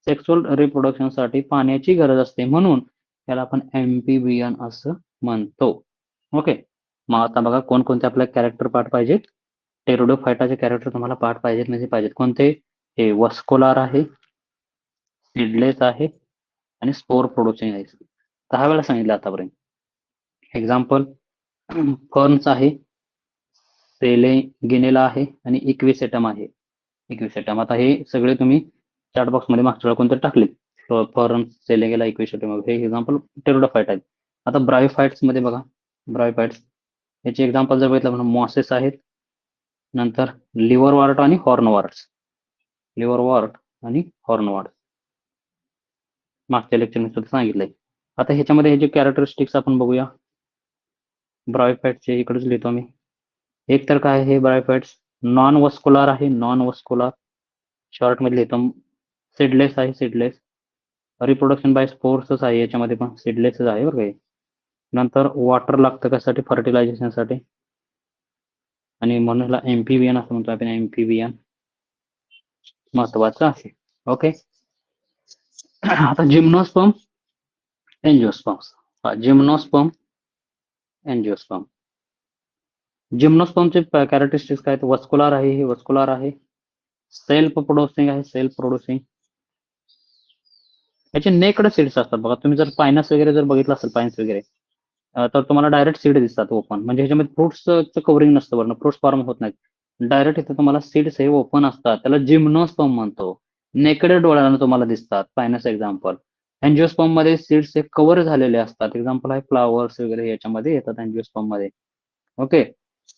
सेक्सुअल रिप्रोडक्शन साठी पाण्याची गरज असते, म्हणून याला आपण एम्फिबियन असं म्हणतो. ओके, मग आता बघा, कोणकोणते आपल्याला कॅरेक्टर पार्ट पाहिजेत? टेरोडोफाइटाचे कॅरेक्टर तुम्हाला पार्ट पाहिजेत म्हणजे पाहिजेत. कोणते? हे वस्कुलार आहे, सीडलेस आहे, आणि स्पोर प्रोड्युसिंग आहे. 10 वेळा सांगितलं आतापर्यंत. एक्झाम्पल, फर्न्स आहे, सेलेगिनेला आहे, आणि इक्विसेटम आहे. इक्विसेटम, आता हे सगळे तुम्ही चॅट बॉक्स मध्ये मागच्या वेळा कोणते टाकले, फर्न्स, सेलेगेला, इक्विसेटम, हे एक्झाम्पल टेरोडोफाइट आहेत. आता ब्रायोफाइट्स मध्ये बघा, ब्रायोफाइट्स याचे एक्झाम्पल जर बघितलं म्हणून मॉसेस आहेत, नंतर लिव्हरवॉर्ट आणि हॉर्नवॉर्ट्स. लिव्हरवॉर्ट आणि हॉर्नवॉर्ट मागच्या लेक्चर मी सुद्धा सांगितलंय. आता ह्याच्यामध्ये हे जे कॅरेक्टरिस्टिक्स आपण बघूया ब्रायोफाइटचे, इकडेच लिहितो मी. एक तर काय आहे, ब्रायोफाइट्स नॉन वस्कुलार आहे, नॉन वस्कुलार, शॉर्ट मध्ये लिहितो. सीडलेस आहे, सीडलेस. रिप्रोडक्शन बाय स्पोर्सच आहे, याच्यामध्ये पण सीडलेसच आहे बरं. नंतर वॉटर लागतं कशासाठी? फर्टिलायझेशन साठी, आणि म्हणून एम्फिबियन असं म्हणतो आपण. एम्फिबियन महत्वाचं आहे. ओके, आता जिम्नोस्पर्म, एंजिओस्पर्म्स. जिम्नोस्पर्म, एंजिओस्पर्म. जिम्नोस्पर्मचे कॅरेक्टरिस्टिक्स काय? वस्कुलार आहे, हे वस्कुलार आहे, सेल्फ प्रोड्युसिंग आहे, सेल्फ प्रोड्युसिंग. याचे नेकड सीड्स असतात बघा. तुम्ही जर पायनस वगैरे जर बघितलं असेल, पाईन्स वगैरे, तर तुम्हाला डायरेक्ट सीड दिसतात ओपन, म्हणजे ह्याच्यामध्ये फ्रुट्सचं कव्हरिंग नसतं, वरनं फ्रुट्स फॉर्म होत नाहीत, डायरेक्ट इथे तुम्हाला सीड्स हे ओपन असतात. त्याला जिम्नोस्पर्म म्हणतो. नेकड डोळ्यानं तुम्हाला दिसतात, पायनस एक्झाम्पल. अँजिओस्पर्म मध्ये सीड्स हे कव्हर झालेले असतात, एक्झाम्पल आहे फ्लावर्स वगैरे, याच्यामध्ये येतात अँजिओस्पर्म मध्ये. ओके,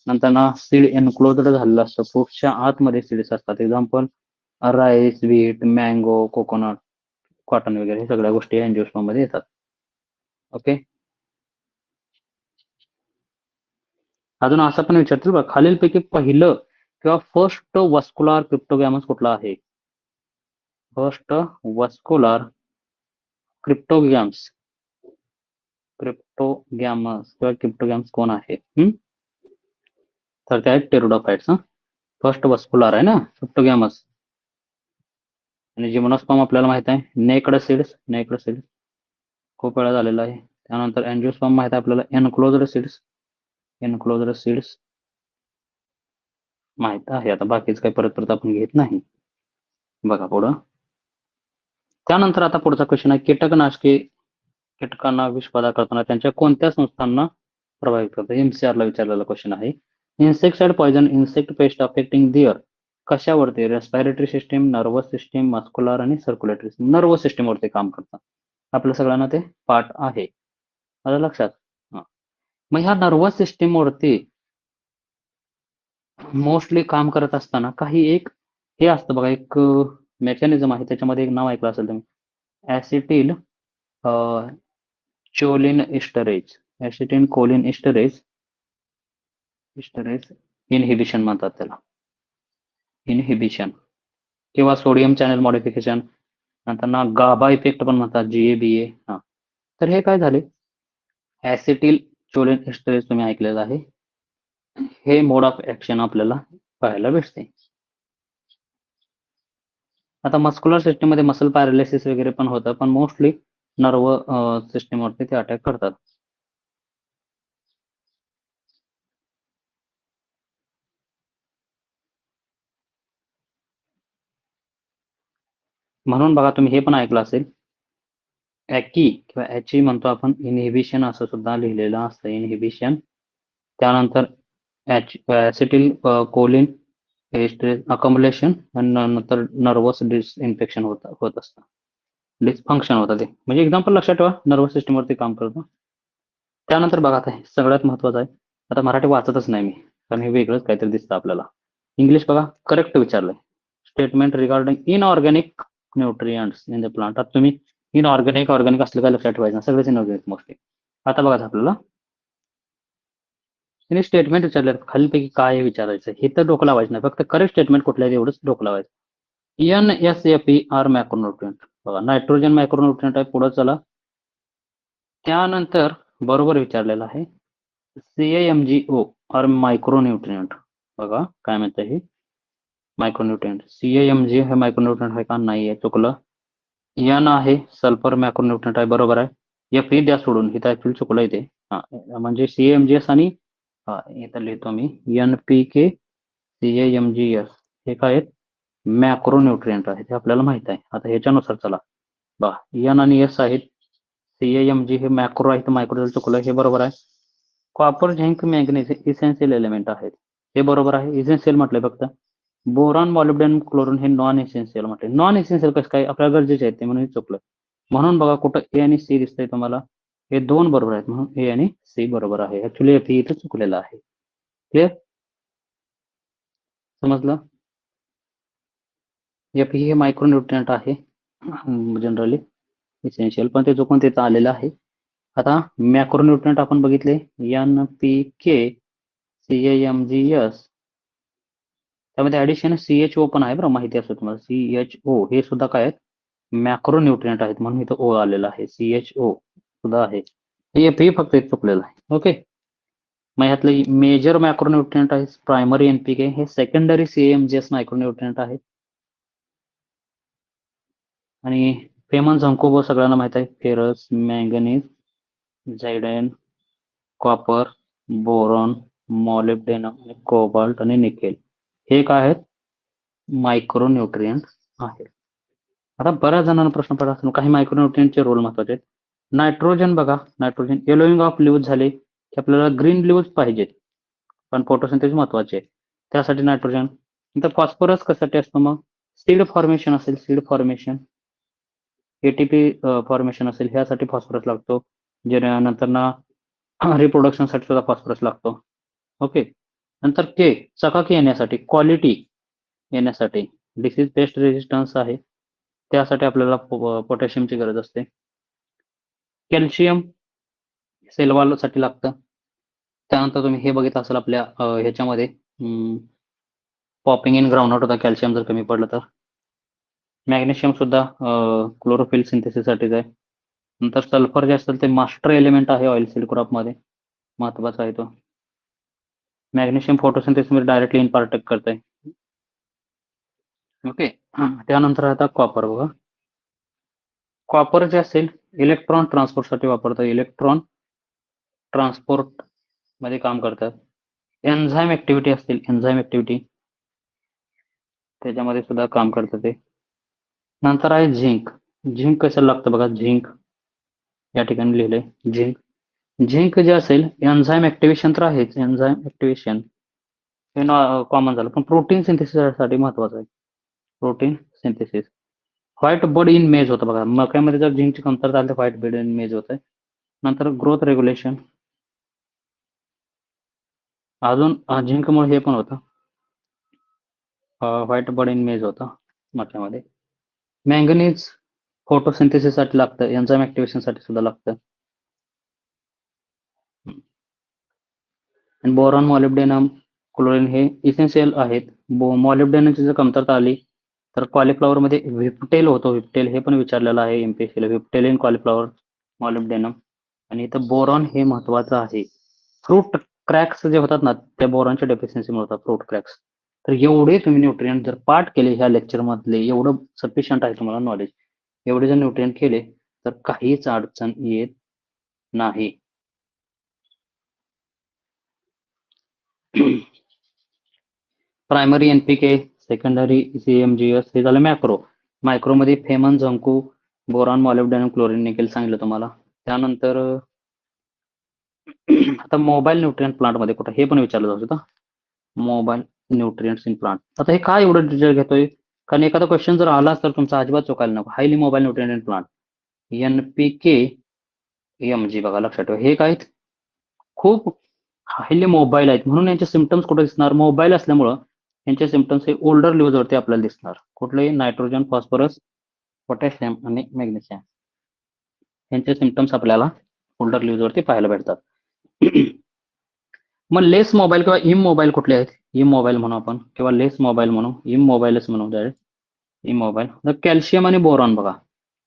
नंतर ना सीड एनक्लोज्ड झालेलं असतं, फ्रुट्सच्या आतमध्ये सीड्स असतात, example rice, wheat, mango, coconut, cotton वगैरे, हे सगळ्या गोष्टी अँजिओस्पर्म मध्ये येतात. ओके, अजून असं पण विचारतील बघा, खालीलपैकी पहिलं किंवा फर्स्ट वस्कुलार क्रिप्टोगॅमस कुठला आहे? फर्स्ट वस्कुलार क्रिप्टोगॅम्स, क्रिप्टोगॅमस किंवा क्रिप्टोगॅम्स कोण आहे? तर ते आहेत टेरोडोफाइट्स. फर्स्ट वस्कुलार आहे ना क्रिप्टोगॅमस. आणि जिम्नोस्पर्म आपल्याला माहित आहे, नेकड सीड्स, नेकड सीड्स खूप वेळा झालेला आहे. त्यानंतर अँजिओस्पर्म माहित आहे आपल्याला, एनक्लोज्ड सीड्स, एनक्लोज्ड सीड्स माहित आहे. आता बाकीच काही परत परत आपण घेत नाही. बघा पुढं, त्यानंतर आता पुढचा क्वेश्चन आहे, कीटकनाशके कीटकांना विष पैदा करताना त्यांच्या कोणत्या संस्थांना प्रभावित करतात? MCR ला विचारलेला क्वेश्चन आहे. Insecticide poison, insect pest affecting dear कशावरती? Respiratory system, nervous system, muscular आणि सर्क्युलेटरी सिस्टीम. नर्वस सिस्टीम वरती काम करतात. आपल्या सगळ्यांना ते पाठ आहे, आलं लक्षात? मग ह्या नर्वस सिस्टीम वरती मोस्टली काम करत असताना काही एक हे असतं बघा, एक मेकॅनिझम आहे, त्याच्यामध्ये एक नाव ऐकलं असेल तुम्ही, ऍसिटिल चोलिन इस्टरेज, ऍसिटिन कोलिन इस्टरेज, इनहिबिशन म्हणतात त्याला, इनहिबिशन किंवा सोडियम चॅनल मॉडिफिकेशन, नंतर ना गाबा इफेक्ट पण म्हणतात, GABA. हा, तर हे काय झाले, ऍसिटिल चोलिन इस्टरेज तुम्ही ऐकलेलं आहे. हे मोड ऑफ ऍक्शन आपल्याला पाहायला भेटते. आता मस्क्युलर सिस्टम मध्ये मसल पॅरालिसिस वगैरे पण होतं, पण मोस्टली नर्व सिस्टमवरती ते अटॅक करतात. म्हणून बघा तुम्ही हे पण ऐकलं असेल, ॲकी किंवा ॲची म्हणतो आपण, इनहिबिशन असं सुद्धा लिहिलेलं असतं, इनहिबिशन. त्यानंतर ॲसिटिल कोलिन अकम्युलेशन आणि नंतर नर्वस डिसइन्फेक्शन होत असतं, डिसफंक्शन होतं ते. म्हणजे एक्झाम्पल लक्षात ठेवा, नर्वस सिस्टमवरती काम करतं. त्यानंतर बघा आता सगळ्यात महत्वाचं आहे, आता मराठी वाचतच नाही मी, कारण हे वेगळंच काहीतरी दिसतं आपल्याला. इंग्लिश बघा करेक्ट विचारलंय, statement regarding inorganic nutrients in the plant. आता तुम्ही इनऑर्गॅनिक ऑर्गॅनिक असलं काय लक्षात ठेवायचं, सगळेच इनऑर्गॅनिक मोस्टली. आता बघा आपल्याला त्यांनी स्टेटमेंट विचारले, खालीपैकी काय विचारायचं हे तर डोकं लावायचं नाही, फक्त करेक्ट स्टेटमेंट कुठलं आहे एवढंच डोकं लावायचं. NSAP आर मॅक्रोन्युट्रिएंट, बघा नायट्रोजन मॅक्रोन्युट्रिएंट आहे, पुढे चला. त्यानंतर बरोबर विचारलेलं आहे, CAMGO आर मायक्रोन्युट्रिएंट. बघा काय म्हणतं हे, मायक्रोन्युट्रिएंट. CAMG हे मायक्रोन्युट्रिएंट आहे का, नाही आहे, चुकलं. N आहे सल्फर मॅक्रोन्युट्रिएंट आहे, बरोबर आहे. F द्या सोडून, इथं ऍक्च्युअली चुकलंय ते. म्हणजे CAMGS आणि इथं लिहितो मी NPK CAMGS हे काय आहेत, मॅक्रोन्युट्रिएंट आहे, ते आपल्याला माहित आहे. आता ह्याच्यानुसार चला बघा, N आणि S आहेत, CAMG हे मॅक्रो आहे, मायक्रो चुकलं, हे बरोबर आहे. कॉपर झिंक मॅग्नेज इसेन्शियल एलिमेंट आहेत, हे बरोबर आहे. इसेन्शियल म्हटलंय फक्त. बोरॉन मॉलिब्डेनम क्लोरीन हे नॉन एसेन्शियल म्हटले. नॉन एसेन्शियल कसं काय, आपल्याला गरजेचे आहेत ते, म्हणून चुकलं. म्हणून बघा कुठं ए आणि सी दिसतंय तुम्हाला, हे दोन बरोबर आहेत, म्हणून ए आणि सी बरोबर आहे. ऍक्च्युली एफ इथं चुकलेलं आहे. क्लिअर, समजलं. एफ हे मायक्रोन्युट्रिएंट आहे जनरली इसेन्शियल, पण ते चुकून तिथं आलेलं आहे. आता मॅक्रोन्युट्रिएंट आपण बघितले, NPK CAMGS, त्यामध्ये ऍडिशन CHO पण आहे बरं, माहिती असतं तुम्हाला. CHO हे सुद्धा काय आहेत, मॅक्रोन्युट्रिएंट आहेत, म्हणून इथं ओ आलेला आहे. CHO सुद्धा आहे. हे फक्त एक चुकलेलं आहे. ओके, मग ह्यातलं मेजर मॅक्रोन्युट्रिएंट आहे प्रायमरी NPK, हे सेकंडरी CAMGS मायक्रोन्युट्रिएंट आहे. आणि फेमन झंकोबो सगळ्यांना माहित आहे, फेरस, मॅंगनीज, झायडेन, कॉपर, बोरॉन, मॉलिब्डेनम, कोबाल्ट आणि निकेल, हे काय आहेत, मायक्रोन्युट्रिएंट आहेत. आता बऱ्याच जणांना प्रश्न पडला असेल, काही मायक्रोन्युट्रिएंटचे रोल महत्वाचे आहेत. नायट्रोजन बघा, नायट्रोजन येलोइंग ऑफ लिव्ह झाले की आपल्याला ग्रीन लिव्ह पाहिजेत, पण फोटोसिंथेसिस महत्वाचे आहे, त्यासाठी नायट्रोजन. नंतर फॉस्फरस कशासाठी असतं, मग सीड फॉर्मेशन असेल, सीड फॉर्मेशन, ATP फॉर्मेशन असेल, ह्यासाठी फॉस्फरस लागतो. जे नंतर ना रिप्रोडक्शन साठी सुद्धा फॉस्फरस लागतो. ओके, नंतर के चकाकी येण्यासाठी, क्वालिटी येण्यासाठी, डिसीज पेस्ट रेजिस्टन्स आहे, त्यासाठी आपल्याला पोटॅशियमची गरज असते. कॅल्शियम सेल साठी लागतं. त्यानंतर तुम्ही हे बघितलं असेल आपल्या ह्याच्यामध्ये, पॉपिंग इन ग्राउंडनट होता कॅल्शियम जर कमी पडलं तर. मॅग्नेशियम सुद्धा क्लोरोफिल सिंथेसिससाठीच आहे. नंतर सल्फर जे असेल ते मास्टर एलिमेंट आहे ऑइल सीड क्रॉप मध्ये, महत्वाचा आहे तो. मॅग्नेशियम फोटोसिंथेसिस मध्ये डायरेक्टली इम्पार्ट करते. ओके, त्यानंतर आता कॉपर बघा. कॉपर जे असेल इलेक्ट्रॉन ट्रान्सपोर्टसाठी वापरतात, इलेक्ट्रॉन ट्रान्सपोर्ट मध्ये काम करतात. एन्झाईम ऍक्टिव्हिटी असतील, एन्झाईम ऍक्टिव्हिटी त्याच्यामध्ये सुद्धा काम करतं ते. नंतर आहे झिंक. झिंक कशाला लागतं बघा, झिंक या ठिकाणी लिहिलंय, झिंक. झिंक जे असेल एन्झाईम ऍक्टिव्हेशन तर आहेच, एन्झाईम ऍक्टिव्हेशन हे कॉमन झालं, पण प्रोटीन सिंथेसिससाठी महत्वाचं आहे, protein synthesis. White bud in maize होतं बघा, मक्यामध्ये जर झिंकची कमतरता आली तर व्हाईट बड इन मेज होतं. नंतर ग्रोथ रेग्युलेशन, अजून झिंकमुळे हे पण होतं, व्हाईट बड इन मेज होतं मक्यामध्ये. मॅंगनीज फोटोसिंथेसिससाठी लागतं, एन्झाईम ऍक्टिव्हेशनसाठी सुद्धा लागतं. आणि बोरॉन, मॉलिब्डेनम, क्लोरीन हे इसेन्शियल आहेत. मॉलिब्डेनमची जर कमतरता आली तर कॉलीफ्लॉवर मध्ये व्हिप्टेल होतो, व्हिप्टेल हे पण विचारलेलं आहे MPSC ला, व्हिप्टेल इन कॉलीफ्लॉवर, मॉलिब्डेनम. आणि इथं बोरॉन हे महत्वाचं आहे. फ्रूट क्रॅक्स जे होतात ना, त्या बोरॉनच्या डेफिशियन्सीमुळे होतात, फ्रूट क्रॅक्स. तर एवढे तुम्ही न्यूट्रिएंट जर पाठ केले ह्या लेक्चर मधले, एवढं सफिशियंट आहे तुम्हाला नॉलेज, एवढे जर न्यूट्रिएंट केले तर काहीच अडचण येत नाही. प्रायमरी एनपीके, सेकंडरी सीएमजीएस, हे झालं मॅक्रो. मायक्रोमध्ये फेमन, झंकू, बोरॉन, मॉलिब्डेनम, क्लोरीन, निकेल सांगितलं तुम्हाला. त्यानंतर आता मोबाईल न्यूट्रिएंट प्लांटमध्ये कुठं हे पण विचारलं जाऊ शकतं, मोबाईल न्यूट्रिएंट्स इन प्लांट. आता हे काय एवढं डिटेल घेतोय, कारण एखादा क्वेश्चन जर आला तर तुमचा अजिबात चुकायला नको. Highly mobile nutrient in plant, NPK, MG, बघा लक्षात ठेवा, हे काय खूप हायली मोबाईल आहेत, म्हणून यांचे सिम्पटम्स कुठे दिसणार, मोबाईल असल्यामुळं यांचे सिम्पटम्स हे ओल्डर लिव्हजवरती आपल्याला दिसणार. कुठले, नायट्रोजन, फॉस्फरस, पोटॅशियम आणि मॅग्नेशियम, यांचे सिम्पटम्स आपल्याला ओल्डर लिव्हजवरती पाहायला भेटतात. मग लेस मोबाईल किंवा इम मोबाईल कुठले आहेत, इम मोबाईल म्हणू आपण, किंवा लेस मोबाईल म्हणू, इम मोबाईलच म्हणू डायरेक्ट, इम मोबाईल. तर कॅल्शियम आणि बोरॉन बघा,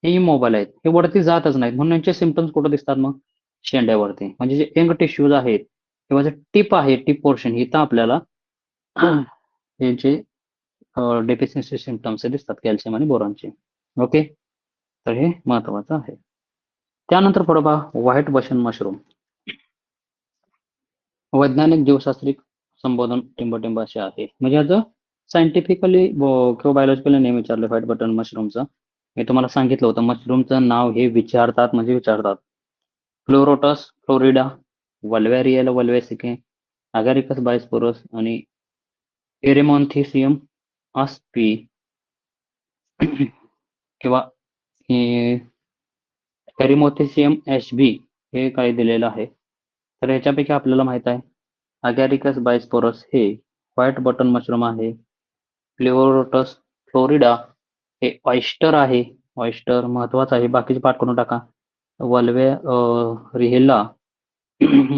हे इम मोबाईल आहेत, हे वरती जातच नाहीत, म्हणून यांचे सिम्पटम्स कुठे दिसतात मग, शेंड्यावरती. म्हणजे जे यंग टिश्यूज आहेत किंवा जे टिप आहे, टिप पोर्शन, इथं आपल्याला यांचे डेफिशियन्सी सिम्पटम्स दिसतात कॅल्शियम आणि बोरॉनचे. ओके, तर हे महत्वाचं आहे. त्यानंतर पुढे पहा, व्हाईट बशन मशरूम. वैज्ञानिक जीवशास्त्रिक संबोधन टिंबटिंब असे आहे. म्हणजे याचं सायंटिफिकली किंवा बायोलॉजिकली नेम विचारलं व्हाईट बटन मशरूमचं. मी तुम्हाला सांगितलं होतं, मशरूमचं नाव हे विचारतात म्हणजे विचारतात. फ्लोरोटस फ्लोरिडा, वल्वेरियल वल्वेसिके, अगॅरिकस बायस्पोरस आणि एरेमॉन्थिसियम आस्पी किंवा एरिमोथिसियम एचबी हे काय दिलेलं आहे. तर याच्यापैकी आपल्याला माहित आहे, अगॅरिकस बायस्पोरस हे व्हाईट बटन मशरूम आहे. फ्लोरोटस फ्लोरिडा हे ऑयस्टर आहे, ऑयस्टर महत्वाचं आहे, बाकीचे पाठ करून टाका. रिहेला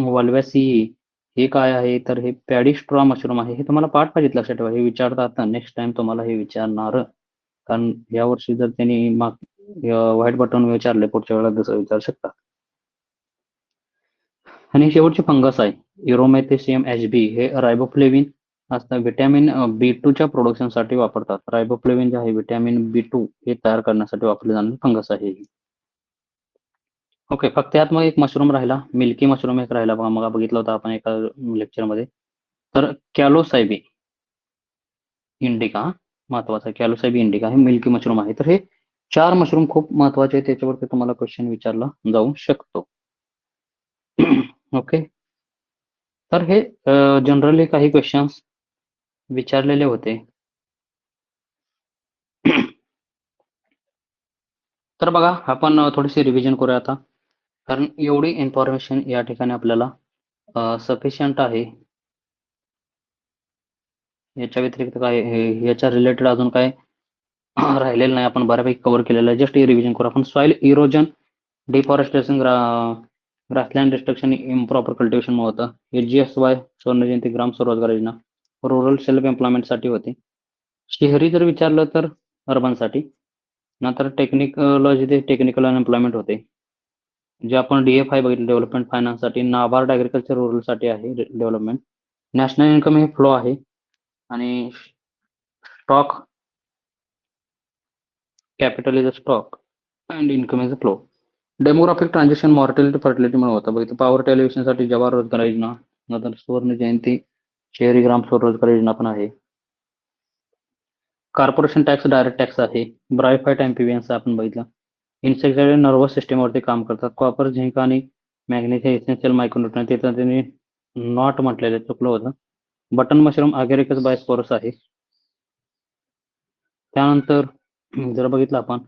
वल्व्यासी हे काय आहे, तर हे पॅडिस्ट्रॉ मशरूम आहे. हे तुम्हाला पाठ पाहिजे लक्षात ठेवा, हे विचारतात नेक्स्ट टाइम तुम्हाला हे विचारणार, कारण या वर्षी जर त्यांनी व्हाईट बटन विचारले, पुढच्या वेळेला दुसरं विचारू शकतात. आणि शेवटचे फंगस आहे, इरोमेथिसियम एचबी, हे रायबोफ्लेविन असतं, व्हिटॅमिन B2 च्या प्रोडक्शनसाठी वापरतात. रायबोफ्लेविन जे आहे व्हिटॅमिन B2 हे तयार करण्यासाठी वापरले जाणारे फंगस आहे. ओके, फक्त यात मग एक मशरूम राहिला, मिल्की मशरूम एक राहिला बघा, मग बघितलं होतं आपण एका लेक्चरमध्ये. तर कॅलोसायबी इंडिका, महत्वाचा कॅलोसायबी इंडिका हे मिल्की मशरूम आहे. तर हे 4 मशरूम खूप महत्वाचे आहेत, त्याच्यावरती तुम्हाला क्वेश्चन विचारला जाऊ शकतो. ओके, तर हे जनरली काही क्वेश्चन्स विचारलेले होते. तर बघा, आपण थोडीशी रिव्हिजन करूया आता, कारण एवढी इन्फॉर्मेशन या ठिकाणी आपल्याला सफिशियंट आहे. याच्या व्यतिरिक्त काय याच्या रिलेटेड अजून काय राहिलेलं नाही, आपण बऱ्यापैकी कव्हर केलेलं आहे. जस्ट हे रिव्हिजन करू आपण. Soil erosion, deforestation, grassland destruction, improper cultivation होतं. HGSY स्वर्ण जयंती ग्राम स्वरोजगार योजना रुरल सेल्फ एम्प्लॉयमेंटसाठी होते. शहरी जर विचारलं तर अर्बनसाठी. नंतर टेक्निकॉलॉजी ते टेक्निकल अनएम्प्लॉयमेंट होते. जे आपण DFI बघितलं, डेव्हलपमेंट फायनान्ससाठी. नाबार्ड ॲग्रिकल्चर रुरलसाठी आहे डेव्हलपमेंट. नॅशनल इन्कम हे फ्लो आहे. आणि stock, capital is a stock and income is a flow. Demographic transition, mortality, fertility म्हणून होतं. बघितलं पॉवर टेलिव्हिजनसाठी जवाहर रोजगार योजना. नंतर सुवर्ण जयंती शहरी ग्राम स्वरोजगार योजना पण आहे. कॉर्पोरेशन टॅक्स डायरेक्ट टॅक्स आहे. ब्रायफाईट एम्पिवियन्स आपण बघितलं. इन्सेक्टिसाइड नर्वस सिस्टमवरती काम करतात. कॉपर, झिंक आणि मॅग्नेशियम हे एसेन्शियल मायक्रोन्यूट्रंट, तिथं त्यांनी नॉट म्हटलेलं चुकलं होतं. बटन मशरूम अगॅरिकस बायस्पोरस आहे. त्यानंतर जर बघितलं आपण,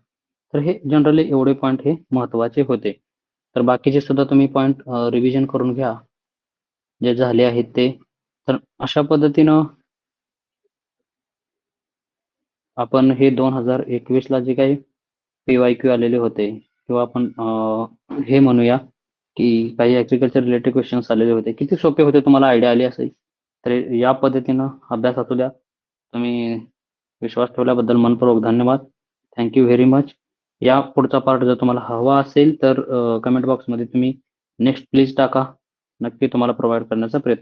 तर हे जनरली एवढे पॉईंट हे महत्वाचे होते. तर बाकीचे सुद्धा तुम्ही पॉईंट रिव्हिजन करून घ्या जे झाले आहेत ते. तर अशा पद्धतीनं आपण हे 2021 ला जे काही PYQ आलेले होते, किंवा आपण हे म्हणूया की काही ऍग्रिकल्चर रिलेटेड क्वेश्चन्स आलेले होते, किती सोपे होते तुम्हाला आयडिया आली असेल. तर या पद्धतीनं अभ्यास असू द्या. तुम्ही विश्वास ठेवल्याबद्दल मनपूर्वक धन्यवाद. Thank you very much. या पुढचा पार्ट जर तुम्हाला हवा असेल तर कमेंट बॉक्समध्ये तुम्ही नेक्स्ट प्लीज टाका, नक्की तुम्हाला प्रोव्हाइड करण्याचा प्रयत्न